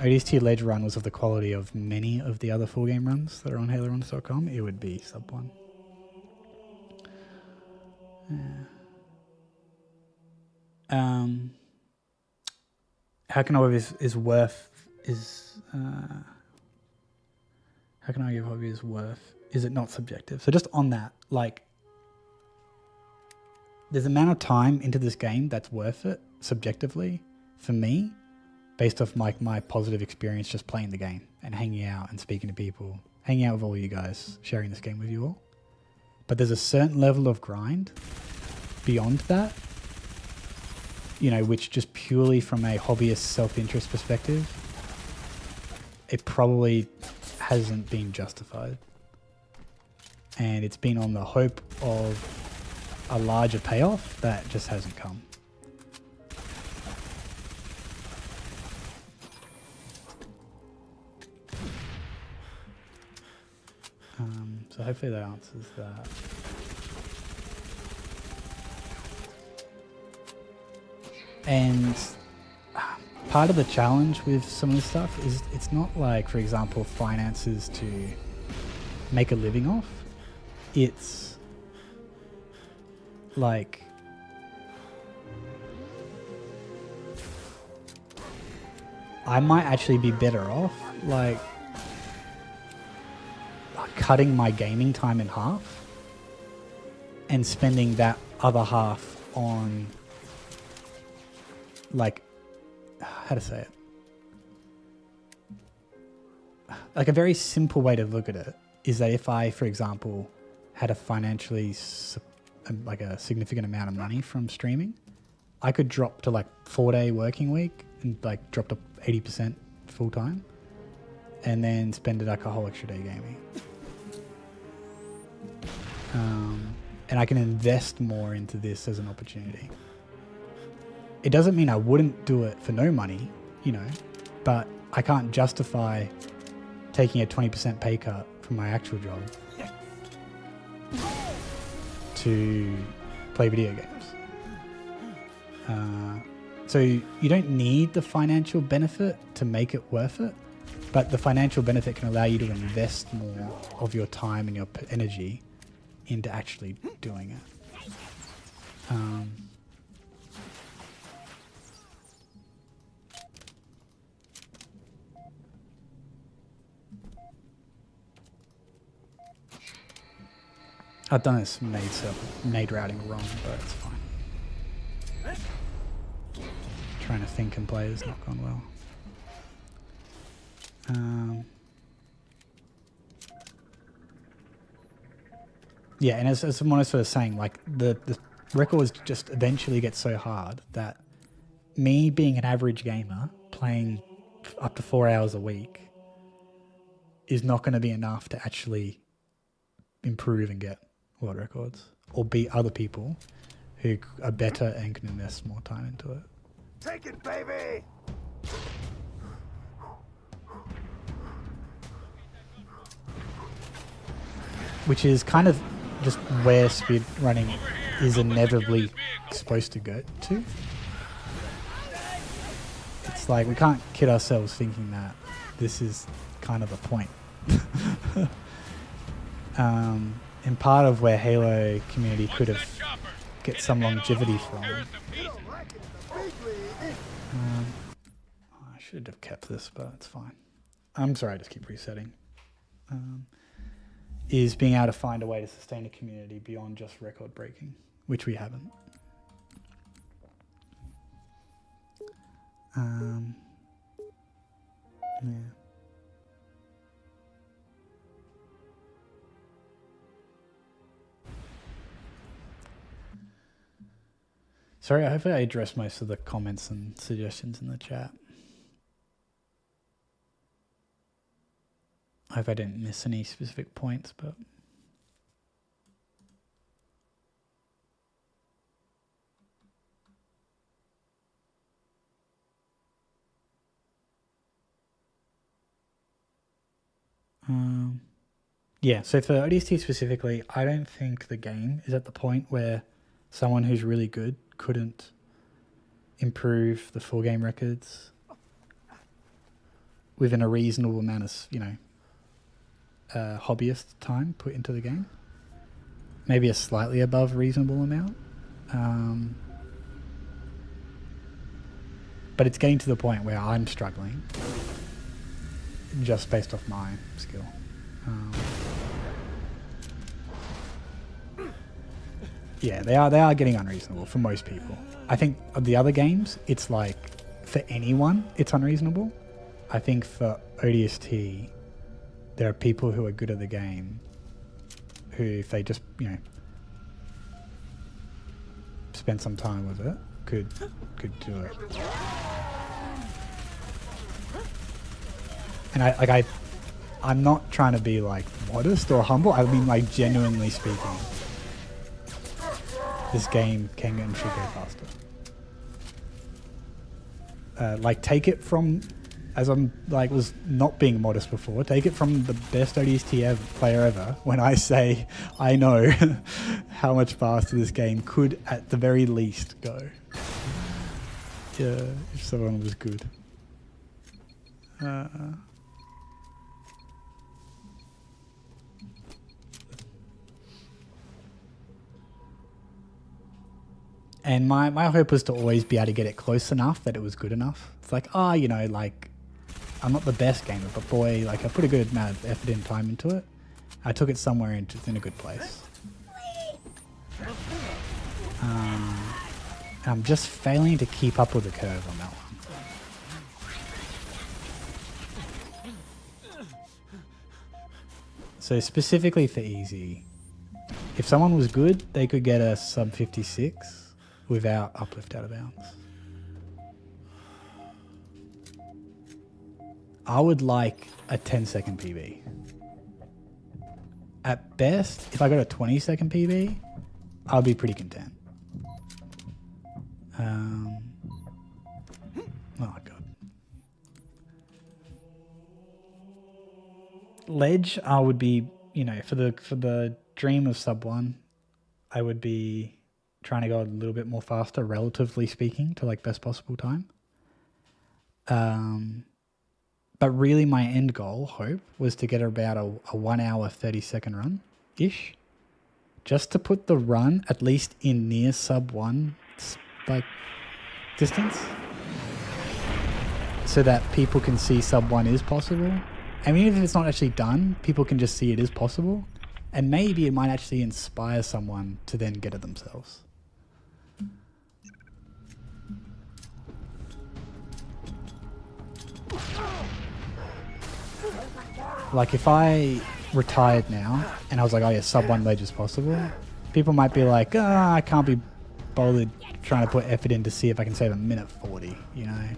ODST ledge run was of the quality of many of the other full game runs that are on HaloRuns.com, it would be sub 1. How can I give is worth is how can I give hobby is worth? Is it not subjective? So just on that, like, there's an amount of time into this game that's worth it subjectively for me, based off my positive experience just playing the game and hanging out and speaking to people, hanging out with all you guys, sharing this game with you all. But there's a certain level of grind beyond that, you know, which just purely from a hobbyist self-interest perspective, it probably hasn't been justified. And it's been on the hope of a larger payoff that just hasn't come. So hopefully that answers that. And part of the challenge with some of this stuff is it's not like, for example, finances to make a living off. It's like I might actually be better off like cutting my gaming time in half and spending that other half on, like, how to say it, like a very simple way to look at it is that if I, for example, had a financially like a significant amount of money from streaming, I could drop to like 4-day working week and like drop to 80% full time and then spend it like a whole extra day gaming. And I can invest more into this as an opportunity. It doesn't mean I wouldn't do it for no money, you know, but I can't justify taking a 20% pay cut from my actual job to play video games. So you don't need the financial benefit to make it worth it, but the financial benefit can allow you to invest more of your time and your energy into actually doing it. I've done this made routing wrong, but it's fine. Trying to think and play has not gone well. Yeah, and as someone was sort of saying, like the records just eventually get so hard that me being an average gamer playing up to 4 hours a week is not going to be enough to actually improve and get world records or beat other people who are better and can invest more time into it. Take it, baby! Which is kind of just where speedrunning is inevitably supposed to go to. It's like we can't kid ourselves thinking that this is kind of the point. And part of where Halo community could have get some longevity from. I should have kept this, but it's fine. I'm sorry, I just keep resetting. Is being able to find a way to sustain a community beyond just record breaking, which we haven't. Yeah. Sorry, I hope I addressed most of the comments and suggestions in the chat. I hope I didn't miss any specific points, but... yeah, so for ODST specifically, I don't think the game is at the point where someone who's really good couldn't improve the full game records within a reasonable amount of, you know, hobbyist time put into the game. Maybe a slightly above reasonable amount. But it's getting to the point where I'm struggling just based off my skill. Yeah, they are getting unreasonable for most people. I think of the other games, it's like for anyone, it's unreasonable. I think for ODST, there are people who are good at the game who, if they just, you know, spend some time with it, could do it. And I'm not trying to be like modest or humble. I mean, like, genuinely speaking, this game can and should go faster. Like, take it from, as I'm like was not being modest before, take it from the best ODST player ever when I say I know how much faster this game could at the very least go. Yeah, if someone was good. And my hope was to always be able to get it close enough that it was good enough. It's like, you know, like, I'm not the best gamer, but boy, like, I put a good amount of effort and time into it. I took it somewhere in a good place. I'm just failing to keep up with the curve on that one. So specifically for easy, if someone was good, they could get a sub 56 without uplift out of bounds. I would like a 10-second PB. At best, if I got a 20-second PB, I'll be pretty content. Oh god. Ledge, I would be, you know, for the dream of sub 1, I would be trying to go a little bit more faster, relatively speaking, to like best possible time. But really my end goal, hope, was to get about a 1 hour, 30-second run-ish. Just to put the run at least in near sub 1 like distance. So that people can see sub 1 is possible. I mean, even if it's not actually done, people can just see it is possible. And maybe it might actually inspire someone to then get it themselves. Like, if I retired now and I was like, oh yeah, sub 1 ledge is possible, people might be like, I can't be bothered trying to put effort in to see if I can save a minute 40, you know?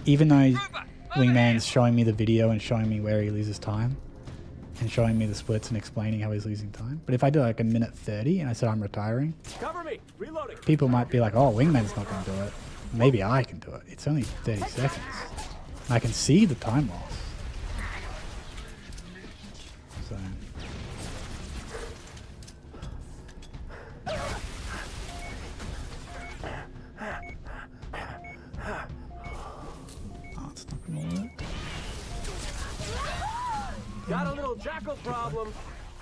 Even though Wingman's showing me the video and showing me where he loses time and showing me the splits and explaining how he's losing time. But if I do like a minute 30 and I said I'm retiring, Cover me. Reloading. people might be like, oh, Wingman's not going to do it. Maybe I can do it. It's only 30 seconds. And I can see the time loss. So... Got a little jackal problem.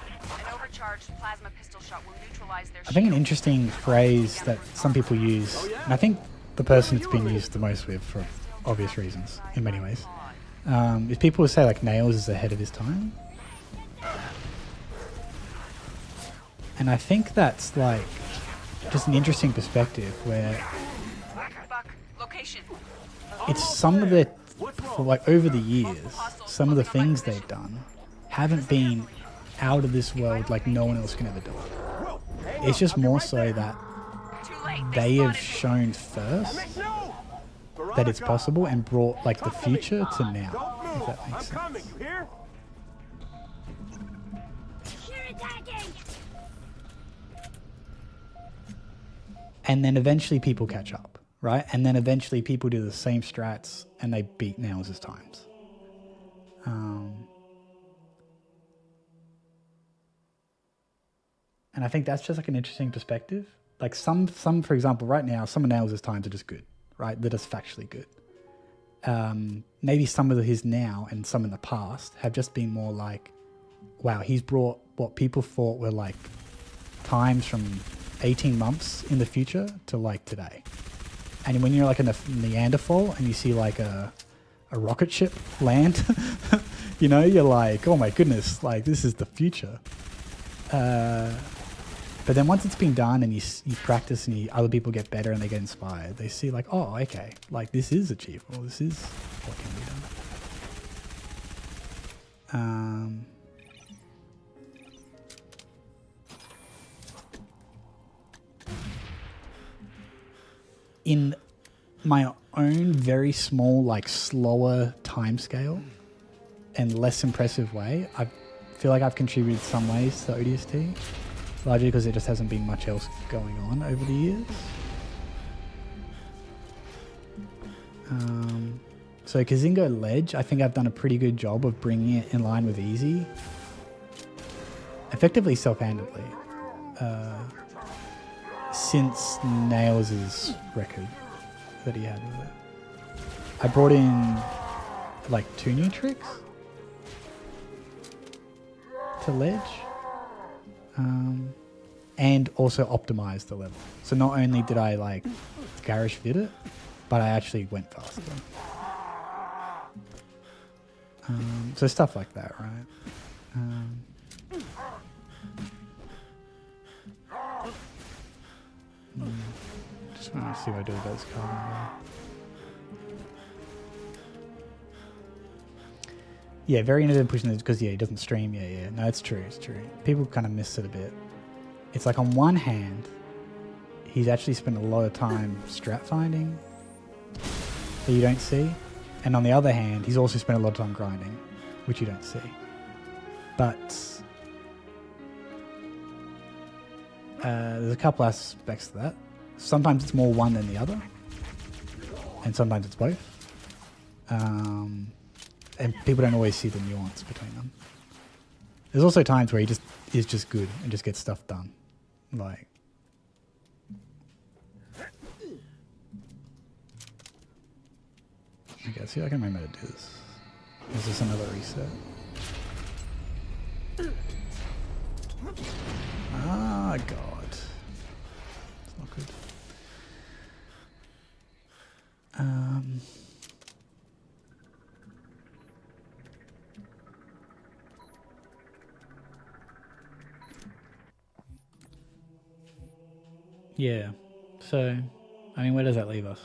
An overcharged plasma pistol shot will neutralize their I think an interesting phrase that some people use, and I think the person it's been used the most with for obvious reasons, in many ways, is people will say like Nails is ahead of his time. And I think that's like just an interesting perspective where it's some of the, for like over the years, some of the things they've done haven't been out of this world like no one else can ever do it. It's just more so that they have shown first No! that it's Veronica, possible and brought like the talk to me. future to now, Don't if move. that I'm makes sense. coming, you hear? You're attacking! And then eventually people catch up, right? And then eventually people do the same strats and they beat Nails' times. And I think that's just like an interesting perspective. Like some, for example, right now, some of Nails' times are just good, right? They're just factually good. Maybe some of his now and some in the past have just been more like, wow, he's brought what people thought were like times from 18 months in the future to like today. And when you're like in a Neanderthal and you see like a rocket ship land, you know, you're like, oh my goodness, like this is the future. But then once it's been done and you practice and other people get better and they get inspired, they see like, oh, okay, like this is achievable. This is what can be done. In my own very small, like slower time scale and less impressive way, I feel like I've contributed some ways to ODST, largely because there just hasn't been much else going on over the years. So Kazingo Ledge, I think I've done a pretty good job of bringing it in line with Easy, effectively self-handedly, since Nails' record that he had with it. I brought in like 2 new tricks to Ledge, and also optimized the level. So not only did I like garage fit it, but I actually went faster. So stuff like that, right? Just want to see what I do with those cards. Yeah, very interested in pushing this because he doesn't stream. Yeah. No, it's true. People kind of miss it a bit. It's like on one hand, he's actually spent a lot of time strat finding that you don't see. And on the other hand, he's also spent a lot of time grinding, which you don't see. But there's a couple aspects to that. Sometimes it's more one than the other. And sometimes it's both. And people don't always see the nuance between them. There's also times where he just is just good and just gets stuff done. Like, okay, see, I can remember how to do this. Is this another reset? Ah, God. It's not good. Yeah. So, I mean, where does that leave us?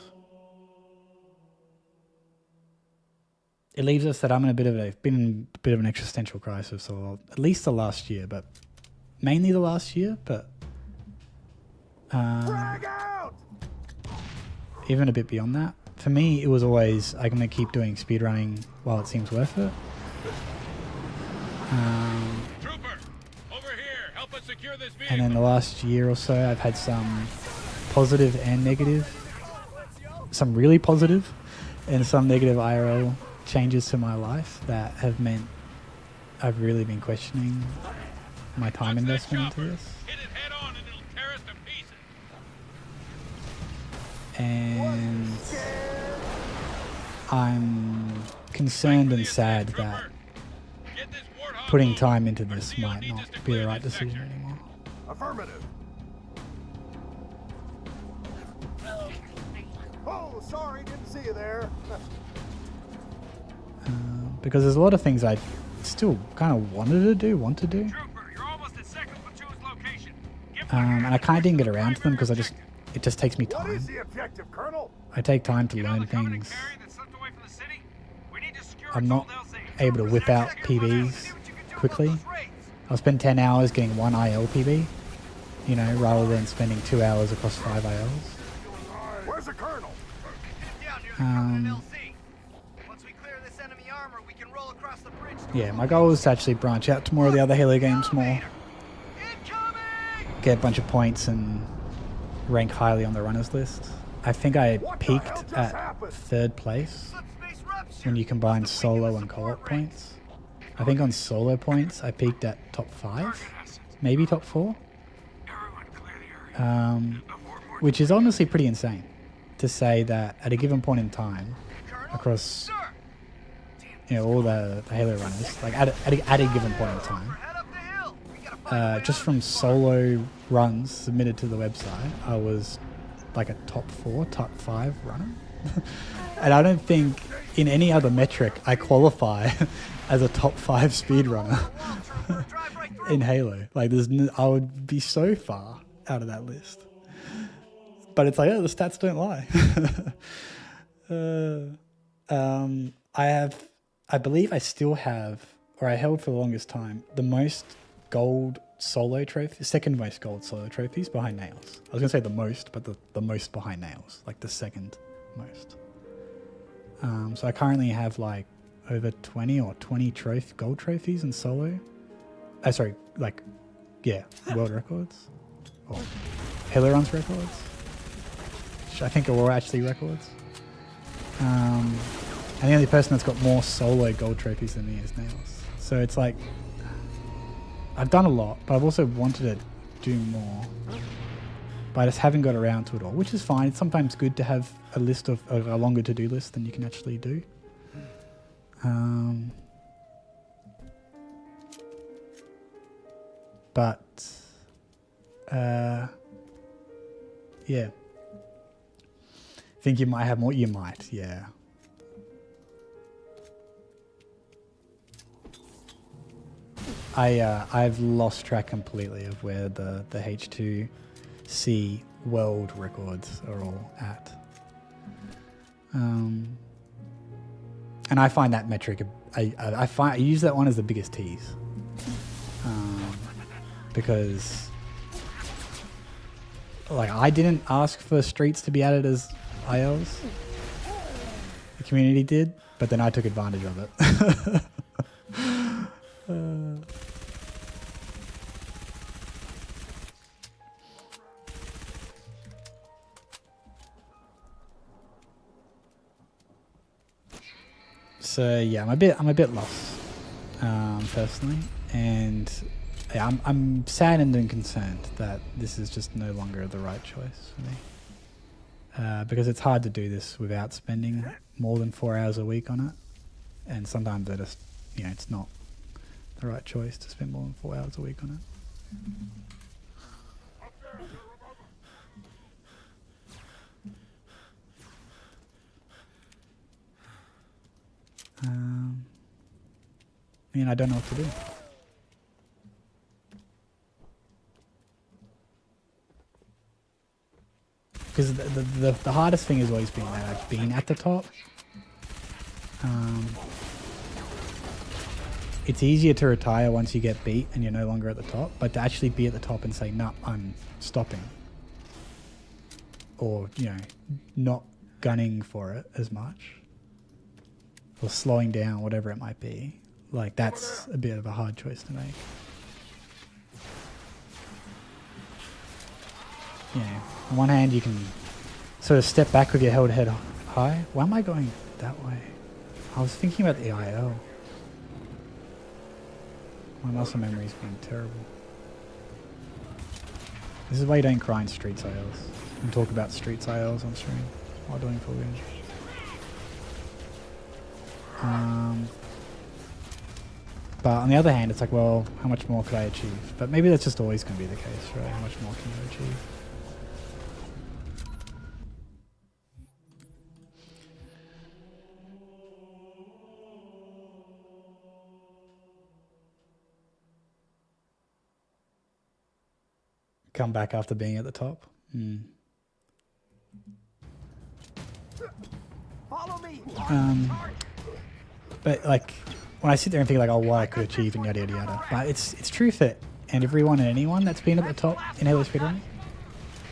It leaves us that I'm in been in a bit of an existential crisis, or at least the last year, but mainly the last year, but Frag out! even a bit beyond that. For me, it was always, I'm going to keep doing speedrunning while it seems worth it. Trooper, over here, help us secure this vehicle. And then the last year or so, I've had some positive and negative, some really positive and some negative IRL changes to my life that have meant I've really been questioning my time investment into this. Hit it head on and it'll tear us to pieces. And I'm concerned and sad that Get this warthog putting moving. time into Our this CO might needs not us to be clear the right this decision section. anymore. Affirmative. Oh, sorry, didn't see you there. Because there's a lot of things I still kind of want to do. Trooper, you're almost at second platoon's location. Get And I kind of didn't get around to them because it just takes me What is time. the objective, Colonel? I take time to You know learn the coveting things. ferry that slipped away from the city? We need to secure I'm its not old LZ. able to whip out PBs quickly. I'll spend 10 hours getting one IL PB You know, rather than spending 2 hours across 5 ALs. Where's the colonel? Down near the Um, Covenant LC. Once we clear this enemy armor, we can roll across the bridge. Yeah, my goal is to actually branch out to more of the other Halo games more. Incoming! Get a bunch of points and rank highly on the runners list. I think I peaked at 3rd place Subspace rupture. when you combine solo and co-op points. I think on solo points I peaked at top 5, maybe top 4. Which is honestly pretty insane to say that at a given point in time across all the Halo runners, like at a given point in time, Head up the hill. We gotta find just from solo runs submitted to the website, I was like a top 4, top 5 runner. And I don't think in any other metric I qualify as a top 5 speedrunner in Halo. Like I would be so far out of that list. But it's like, oh, the stats don't lie. I believe I still have, or I held for the longest time, the most gold solo trophies, second most gold solo trophies behind Nails. I was going to say the most, but the most behind Nails, like the second most. So I currently have like over 20 or 20 gold trophies in solo. World records. Or Halo Runs records. Which I think are all actually records. And the only person that's got more solo gold trophies than me is Nails. So it's like, I've done a lot, but I've also wanted to do more. But I just haven't got around to it all, which is fine. It's sometimes good to have a list of a longer to-do list than you can actually do. Yeah. Think you might have more? You might, yeah. I've lost track completely of where the H2C world records are all at. And I find that metric, I use that one as the biggest tease. Because like I didn't ask for streets to be added as ILs. The community did, but then I took advantage of it. So yeah, I'm a bit lost, personally, and yeah, I'm saddened and concerned that this is just no longer the right choice for me, because it's hard to do this without spending more than 4 hours a week on it, and sometimes I just, it's not the right choice to spend more than 4 hours a week on it. I don't know what to do. Because the hardest thing has always been that I've been at the top. It's easier to retire once you get beat and you're no longer at the top, but to actually be at the top and say, "No, I'm stopping," or not gunning for it as much, or slowing down, whatever it might be, like that's a bit of a hard choice to make. On one hand you can sort of step back with your held head high. Why am I going that way? I was thinking about the IL. My muscle memory's been terrible. This is why you don't grind Streets ILs and talk about Streets ILs on stream while doing full games. But on the other hand, it's like, well, how much more could I achieve? But maybe that's just always going to be the case, right? How much more can you achieve? Come back after being at the top. Follow me. But like when I sit there and think like, oh, what I could achieve and yada yada yada. But it's true for and everyone and anyone that's been at the top in Halo Speedrun.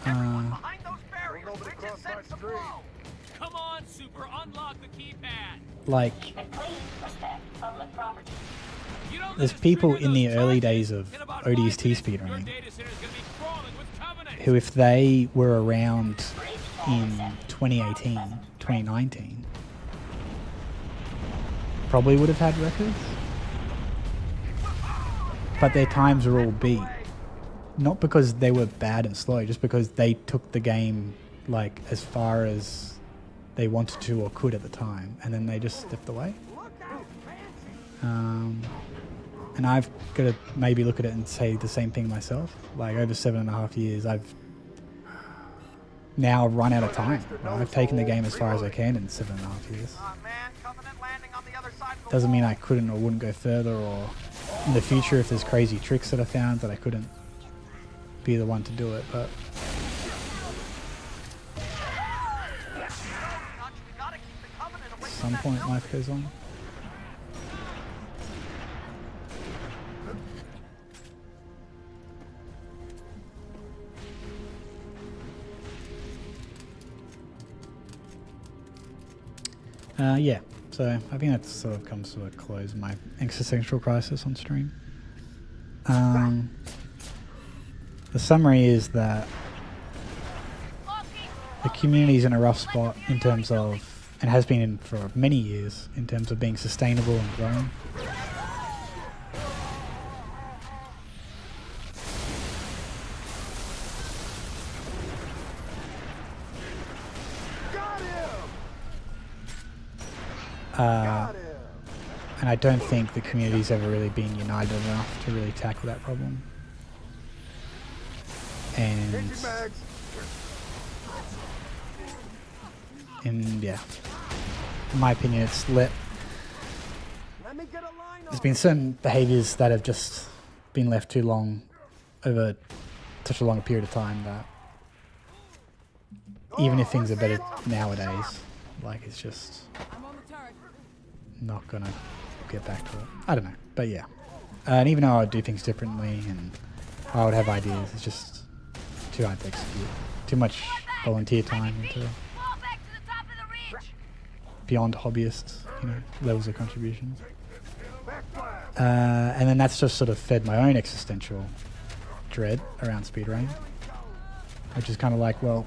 Behind those barriers. Nobody Bridges cross my sense the street. flow. Come on, Super, unlock the keypad. Like, You know there's that people trigger in the those early charges? days of In about ODST 5 minutes, your speedrunning data center's gonna be crawling with Covenant. who, if they were around in 2018, 2019, probably would have had records. But their times were all beat. Not because they were bad and slow, just because they took the game like as far as they wanted to or could at the time, and then they just stepped away. And I've got to maybe look at it and say the same thing myself. Like, over 7.5 years, I've now run out of time. I've taken the game as far as I can in 7.5 years. Man, Covenant landing on the other side of the Doesn't wall. mean I couldn't or wouldn't go further, or in the future if there's crazy tricks that I found that I couldn't be the one to do it, but We gotta keep the Covenant away at from some that point building. life goes on. Yeah, so I think that sort of comes to a close, my existential crisis on stream. The summary is that the community's in a rough spot in terms of, and has been in for many years, in terms of being sustainable and growing. And I don't think the community's ever really been united enough to really tackle that problem. And yeah, in my opinion, there's been certain behaviors that have just been left too long, over such a long period of time, that even if things are better nowadays, like, it's just not gonna get back to it. I don't know, but yeah. And even though I would do things differently and I would have ideas, it's just too hard to execute. Too much volunteer time into beyond hobbyists, levels of contribution. And then that's just sort of fed my own existential dread around speedrunning, which is kind of like, well,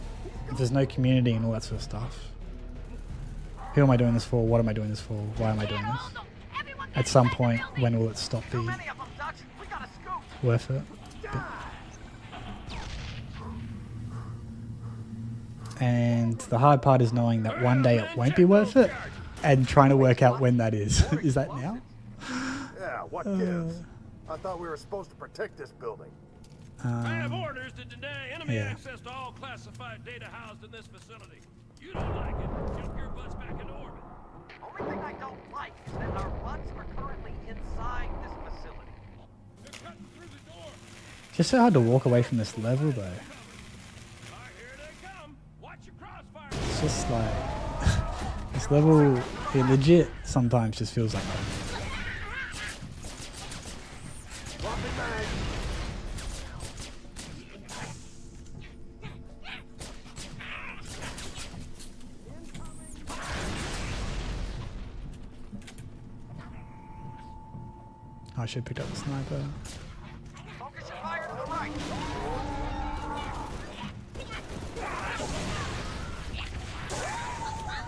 if there's no community and all that sort of stuff, who am I doing this for? What am I doing this for? Why am I doing this? At some point, when will it stop being worth it? And the hard part is knowing that one day it won't be worth it, and trying to work out when that is. Is that now? Yeah, what gives? I thought we were supposed to protect this building. I have orders to deny enemy yeah. access to all classified data housed in this facility. You don't like it, jump your butts back into orbit. Only thing I don't like is that our butts are currently inside this facility. They're cutting through the door. Just so hard to walk away from this level, though. Here they come. Watch your crossfire. It's just like this level, it legit sometimes just feels like home. I should have picked up the sniper. Focus your fire to the right.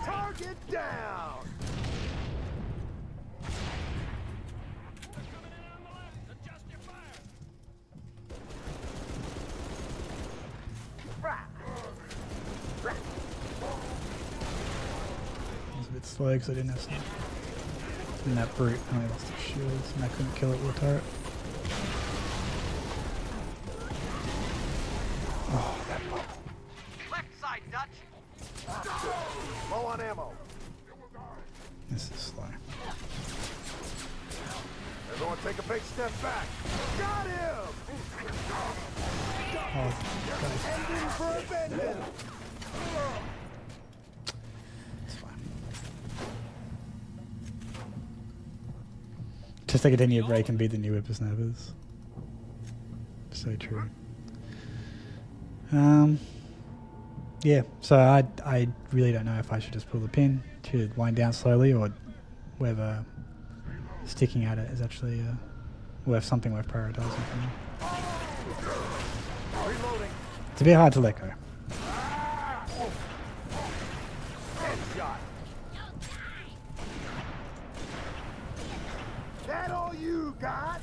Target down! Coming in on the left. Adjust your fire. I was a bit slow because I didn't have sniper. And that brute only lost his shields, and I couldn't kill it with a turret. Oh, that bubble. Left side, Dutch. Low on ammo. This is slow. Everyone take a big step back. Got him! Oh, guys. Ending for a vengeance! It's fine. Just take a 10-year break and be the new whippersnappers. So true. Yeah, so I really don't know if I should just pull the pin, should wind down slowly, or whether sticking at it is actually worth something worth prioritising for me. Reloading. It's a bit hard to let go. Headshot. That all you got?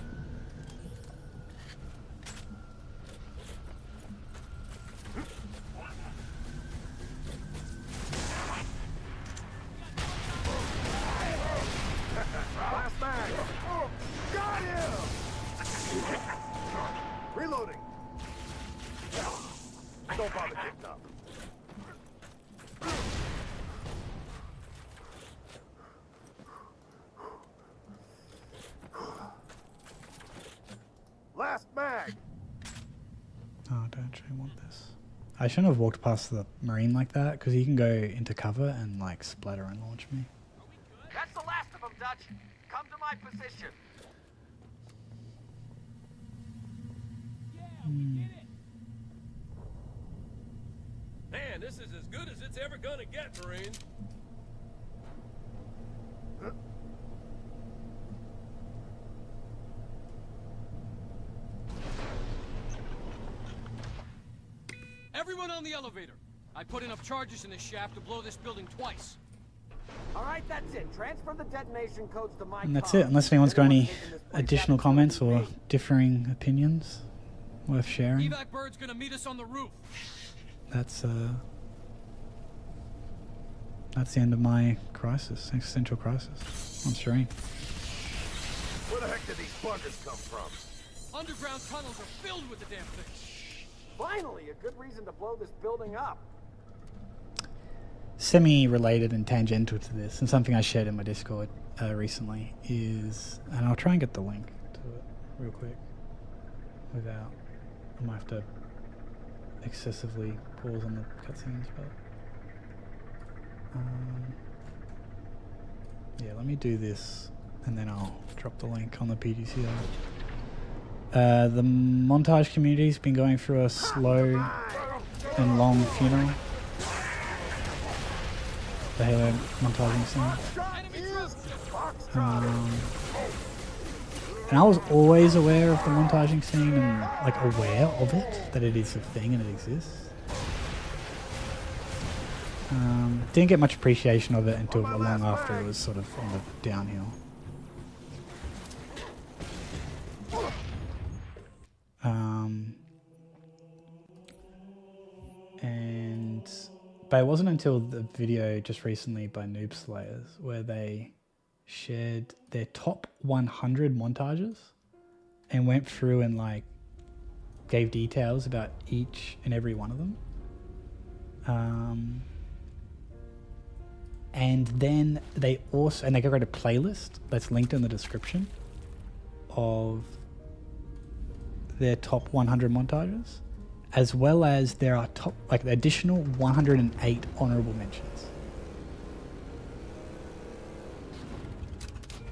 Last mag. Got him! Reloading. Don't bother getting up. Last mag. Oh, I don't actually want this. I shouldn't have walked past the marine like that, because he can go into cover and like splatter and launch me. That's the last of them, Dutch. Come to my position. Man, this is as good as it's ever gonna get, Marine. Everyone on the elevator. I put enough charges in this shaft to blow this building twice. All right, that's it. Transfer the detonation codes to my And that's car. it, unless anyone's got Anyone any taking this place additional out comments is or me. differing opinions worth sharing. Evac bird's gonna meet us on the roof. That's the end of my crisis, existential crisis. I'm serene. Where the heck did these buggers come from? Underground tunnels are filled with the damn thing. Finally, a good reason to blow this building up. Semi-related and tangential to this, and something I shared in my Discord recently is, and I'll try and get the link to it real quick without, I might have to excessively pause on the cutscenes, but yeah, let me do this and then I'll drop the link on the PDCR. The montage community's been going through a slow and long funeral. The Halo montaging scene. And I was always aware of the montaging scene and like aware of it, that it is a thing and it exists. Didn't get much appreciation of it until long after it was sort of on the downhill. But it wasn't until the video just recently by Noob Slayers where they shared their top 100 montages and went through and like gave details about each and every one of them. And then they also, and they created a playlist that's linked in the description of their top 100 montages, as well as there are top, like the additional 108 honorable mentions.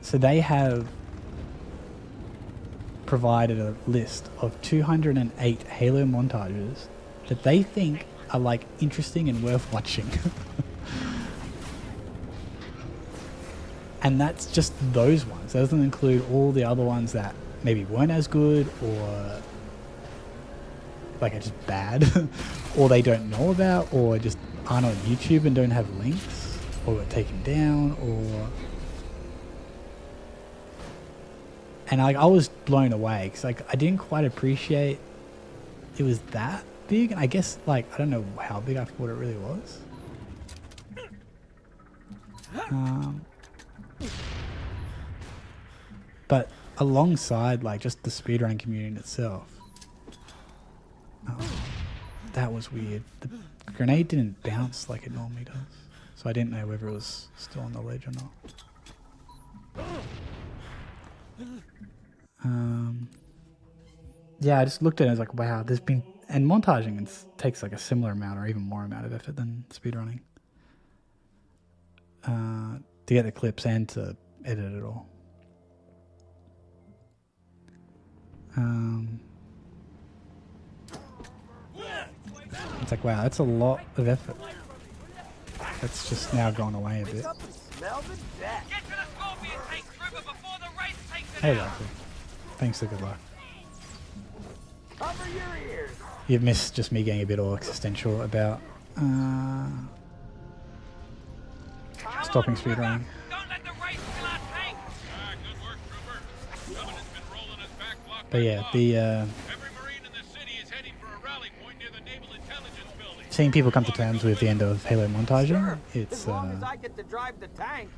So they have provided a list of 208 Halo montages that they think are like interesting and worth watching. And that's just those ones. That doesn't include all the other ones that maybe weren't as good or like are just bad or they don't know about or just aren't on YouTube and don't have links or got taken down or... And like I was blown away because like I didn't quite appreciate it was that big, and I guess like I don't know how big I thought it really was. But alongside like just the speedrun community itself, that was weird. The grenade didn't bounce like it normally does, so I didn't know whether it was still on the ledge or not. Yeah, I just looked at it and I was like, wow, there's been... And montaging takes like a similar amount or even more amount of effort than speedrunning. To get the clips and to edit it all. It's like, wow, that's a lot of effort. That's just now gone away a bit. Smell the death. Get to the Scorpion tank river before the race takes it Hey, out. Lucky. Thanks for good luck. Cover your ears. You've missed just me getting a bit all existential about stopping speedrunning. Don't let the race kill our tank. Good work, Trooper. Covenant's been rolling us back block But by yeah, block. the Every Marine in the city is heading for a rally point near the Naval Intelligence Building. seeing people come to terms with the end of Halo montaging, it's As long as I get to drive the tank.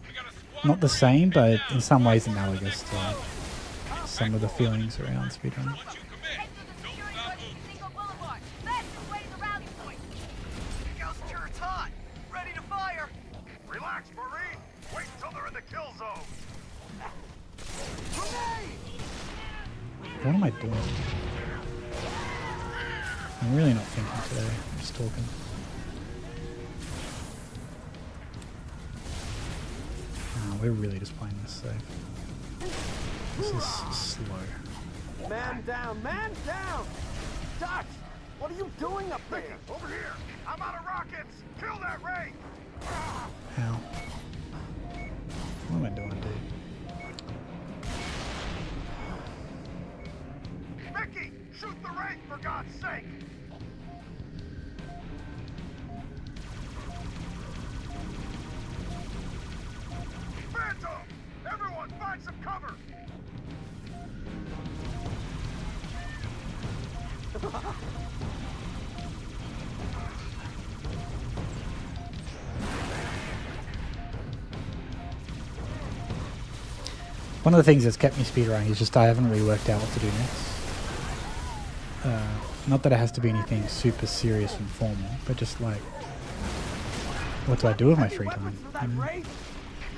We got a squad not the of same, Marines pinned but down. in some ways analogous to some of the feelings around speedrunning. Once you commit, Head to the don't security stop button moving. to Cinco Boulevard. Fastest way to the rally point. Ghost turret's hot. Ready to fire. Relax, Marine. Wait until they're in the kill zone. What am I doing? I'm really not thinking today. I'm just talking. We're really just playing this safe. This is slow. Man down, man down! Dutch, what are you doing up there? Over here. I'm out of rockets. Kill that ray. How? What am I doing, dude? Mickey, shoot the ray for God's sake. Phantom! Everyone, find some cover. One of the things that's kept me speedrunning is just I haven't really worked out what to do next. Not that it has to be anything super serious and formal, but just like, what do I do with my free time? For that You know? race?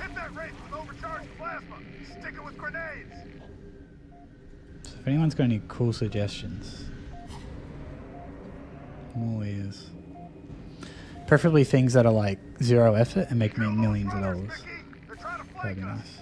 Hit that ray with overcharged plasma. Stick it with grenades. So if anyone's got any cool suggestions, I'm all ears. Preferably things that are like zero effort and make me millions of dollars. Mickey, they're trying to That'd flank be us. nice.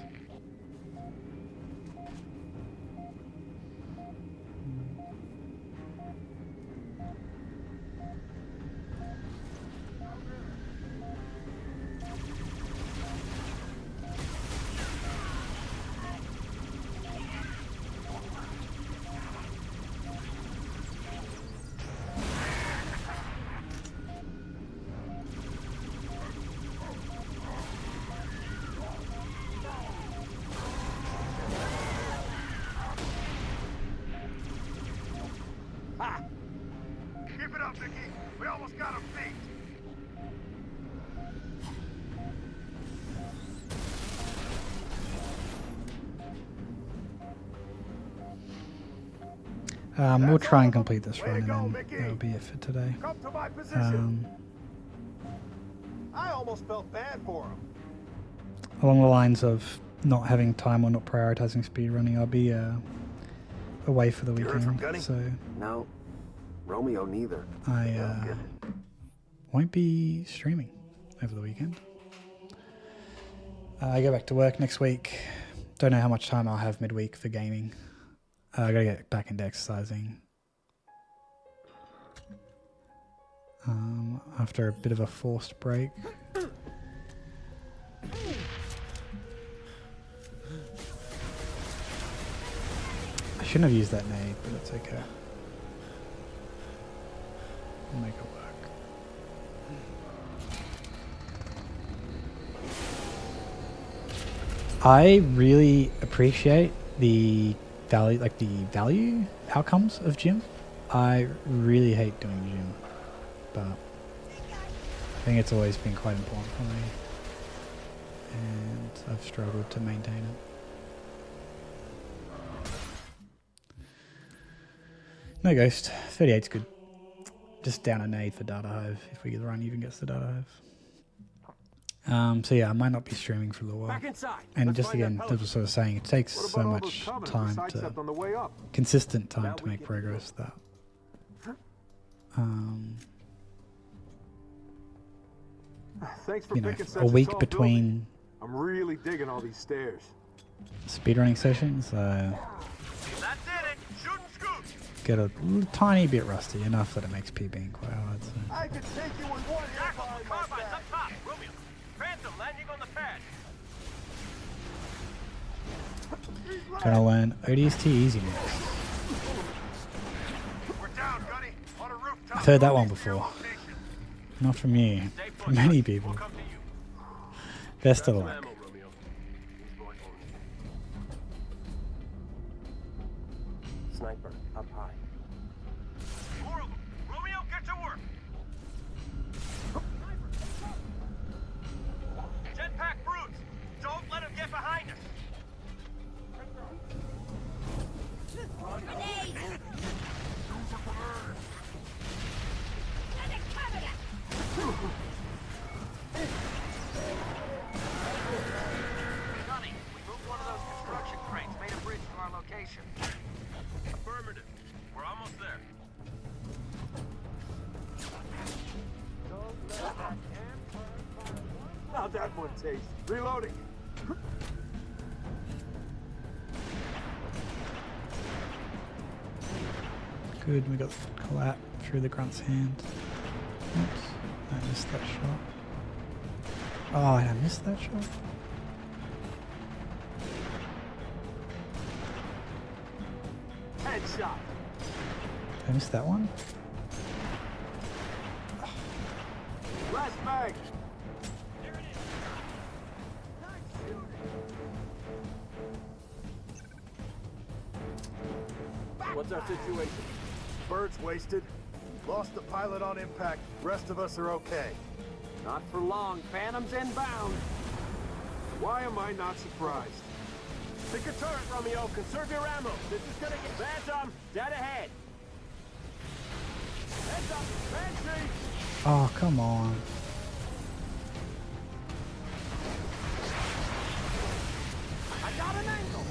Keep it up, Mickey. We almost got him beat. We'll try and complete this Way to run, go, and Mickey. then that'll be it for today. Come to my position. I almost felt bad for him. Along the lines of not having time or not prioritizing speedrunning, I'll be away for the You heard from weekend, Gunny? so No, Romeo neither. I won't be streaming over the weekend. I go back to work next week. Don't know how much time I'll have midweek for gaming. I gotta get back into exercising. After a bit of a forced break. I shouldn't have used that nade, but it's okay. We'll make it work. I really appreciate the value outcomes of gym. I really hate doing gym, but I think it's always been quite important for me, and I've struggled to maintain it. No ghost, 38's good. Just down a nade for Data Hive if the run even gets the Data Hive. So yeah, I might not be streaming for a little while. Back inside. And Let's just find that again, pellet. as I was sort of saying, it takes What so about all much those Covenant time we to sidestepped on the way up? consistent time That to we make can progress that Thanks for you know, picking such a week tall between building. I'm really digging all these stairs. speedrunning sessions. That did it. Shoot and scoot. get a tiny bit rusty, enough that it makes PBing quite hard. So. I can take you with one hit Jackal, behind my Carbine's back. up top. Romeo. Phantom landing on the pad. Gonna learn ODST easy mix. We're down, Gunny. On a rooftop. I've heard that one northeast of your before. location. Not from you, Stay put, from many Dutch. people. We'll come to you. Best of Grab some luck. ammo, Romeo. These boys won't need it. Sniper, up high. 4 of them. Romeo, get to work. Jetpack brutes. Don't let them get behind us. Gunny, we moved one of those construction cranes, made a bridge to our location. Affirmative. We're almost there. How'd that one taste? Reloading. Good, we got collap through the grunt's hand. Oops, I missed that shot. Oh, did I miss that shot? Headshot. Did I miss that one? Last mag. What's our situation? Bird's wasted. Lost the pilot on impact. Rest of us are okay. Not for long. Phantom's inbound. Why am I not surprised? Pick a turret, Romeo. Conserve your ammo. This is gonna get... Phantom, dead ahead. Heads up. Banshee. Oh, come on. I got an angle.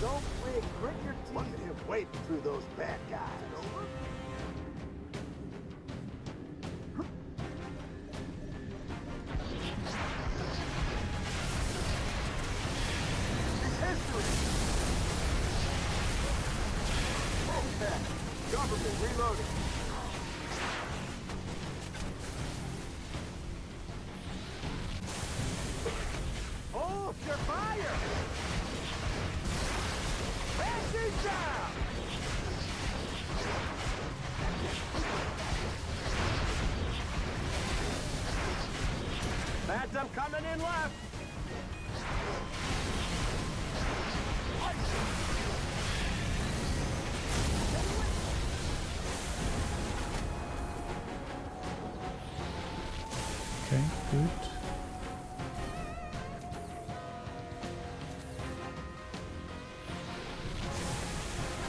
Don't wait. Grit your teeth. Look at him wading through those bad guys. Government reloading. Hold your fire! Banshee down! Phantom coming in left! Okay, good.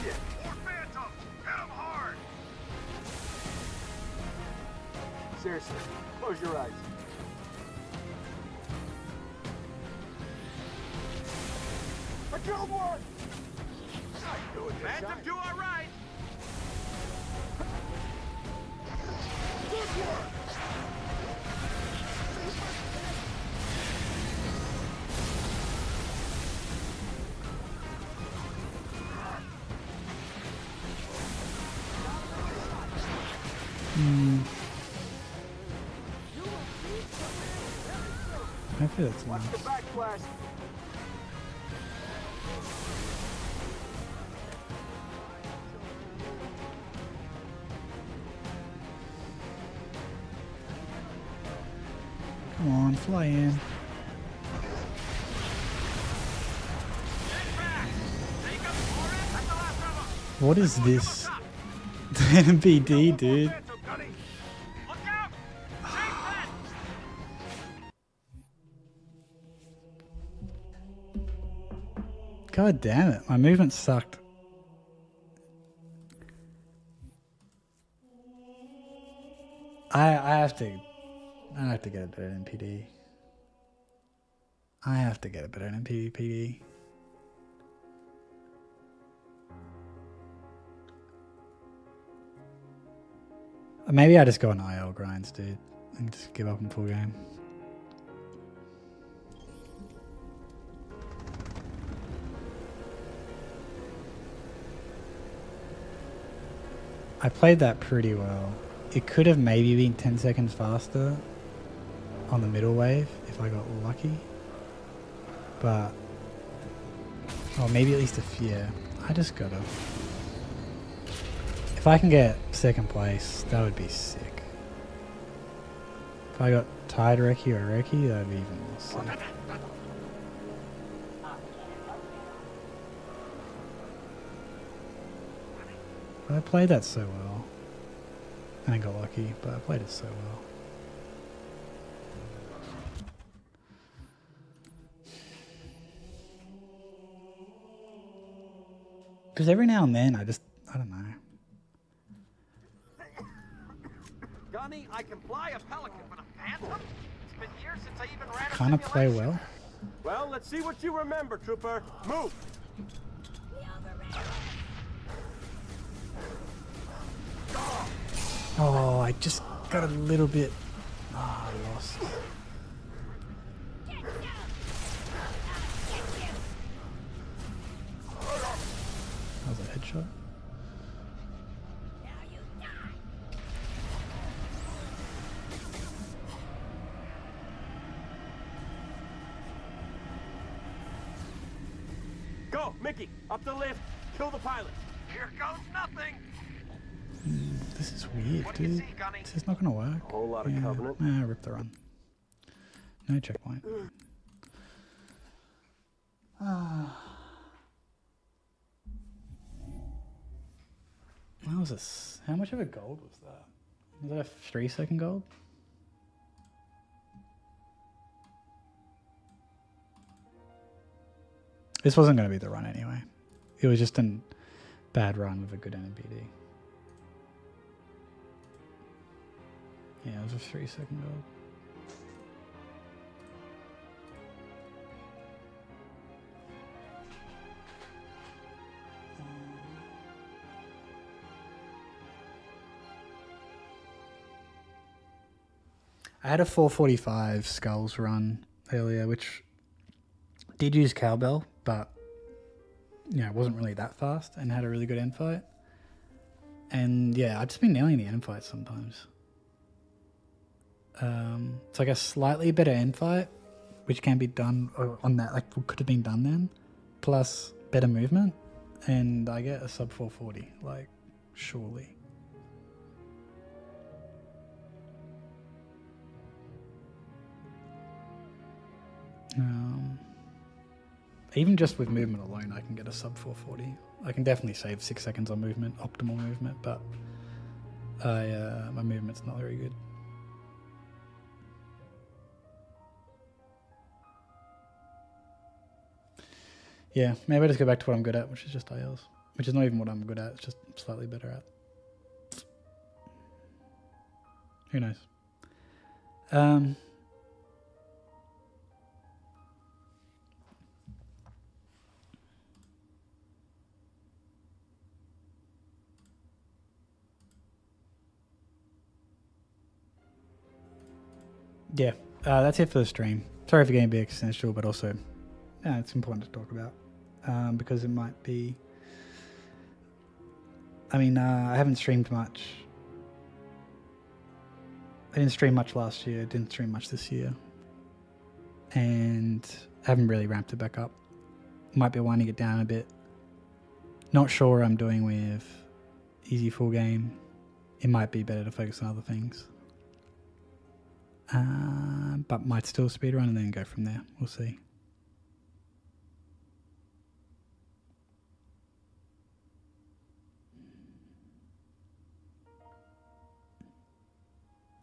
Yeah, more Phantom. Hit him hard. Seriously, close your eyes. I killed one! How you doing, this Phantom, guy? do all right. Good work. Hopefully that's Watch enough. the backflash. Come on, fly in. What is this? NPD, dude. Phantom, Gunny. Look out! Safe bet! God damn it, my movement sucked. I have to get a better than PD. I have to get a better than PD. Maybe I just go on IL grinds, dude, and just give up in full game. I played that pretty well. It could have maybe been 10 seconds faster on the middle wave if I got lucky. But, or maybe at least a few. Yeah, I just gotta. If I can get second place, that would be sick. If I got tied Reki or Reki, that would be even more sick. But I played that so well. And I got lucky, but I played it so well. Because every now and then, I don't know. Gunny, I can fly a Pelican, but a Phantom? It's been years since I even ran a Kind of play simulation. well. Well, let's see what you remember, Trooper. Move! Oh, I just got a little bit. Ah, I lost. That was a headshot. Go, Mickey! Up the lift! Kill the pilot! Here goes nothing. This is weird, What do you dude. see, Gunny? This is not gonna work. A whole lot of Covenant. Nah, rip the run. No checkpoint. What was this? How much of a gold was that? Was that a 3-second gold? This wasn't going to be the run anyway. It was just a bad run with a good NBD. Yeah, it was a 3-second gold. I had a 4:45 skulls run earlier, which did use cowbell, but you know, it wasn't really that fast and had a really good end fight. And yeah, I've just been nailing the end fight sometimes. It's like a slightly better end fight, which can be done on that, like could have been done then, plus better movement, and I get a sub 440, like surely. Even just with movement alone, I can get a sub 440. I can definitely save 6 seconds on movement, optimal movement, but my movement's not very good. Yeah, maybe I just go back to what I'm good at, which is just ILs. Which is not even what I'm good at, it's just slightly better at. Who knows? Yeah, that's it for the stream. Sorry for getting a bit existential, but also it's important to talk about because it might be... I mean, I haven't streamed much. I didn't stream much last year, didn't stream much this year. And haven't really ramped it back up. Might be winding it down a bit. Not sure what I'm doing with easy full game. It might be better to focus on other things. But might still speedrun and then go from there. We'll see.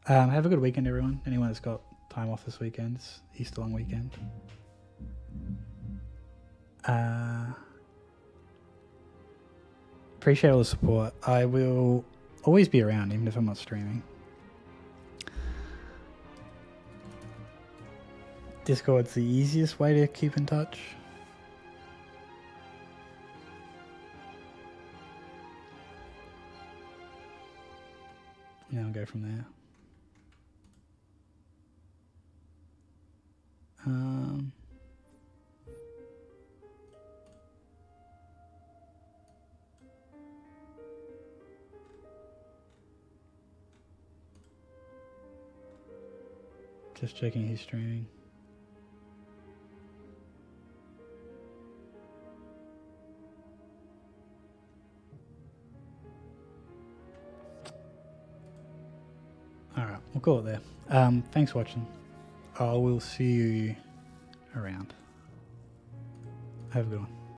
Have a good weekend, everyone. Anyone that's got time off this weekend, it's Easter long weekend. Appreciate all the support. I will always be around, even if I'm not streaming. Discord's the easiest way to keep in touch. Yeah, I'll go from there. Just checking he's streaming. Alright, we'll call it there. Thanks for watching. I will see you around. Have a good one.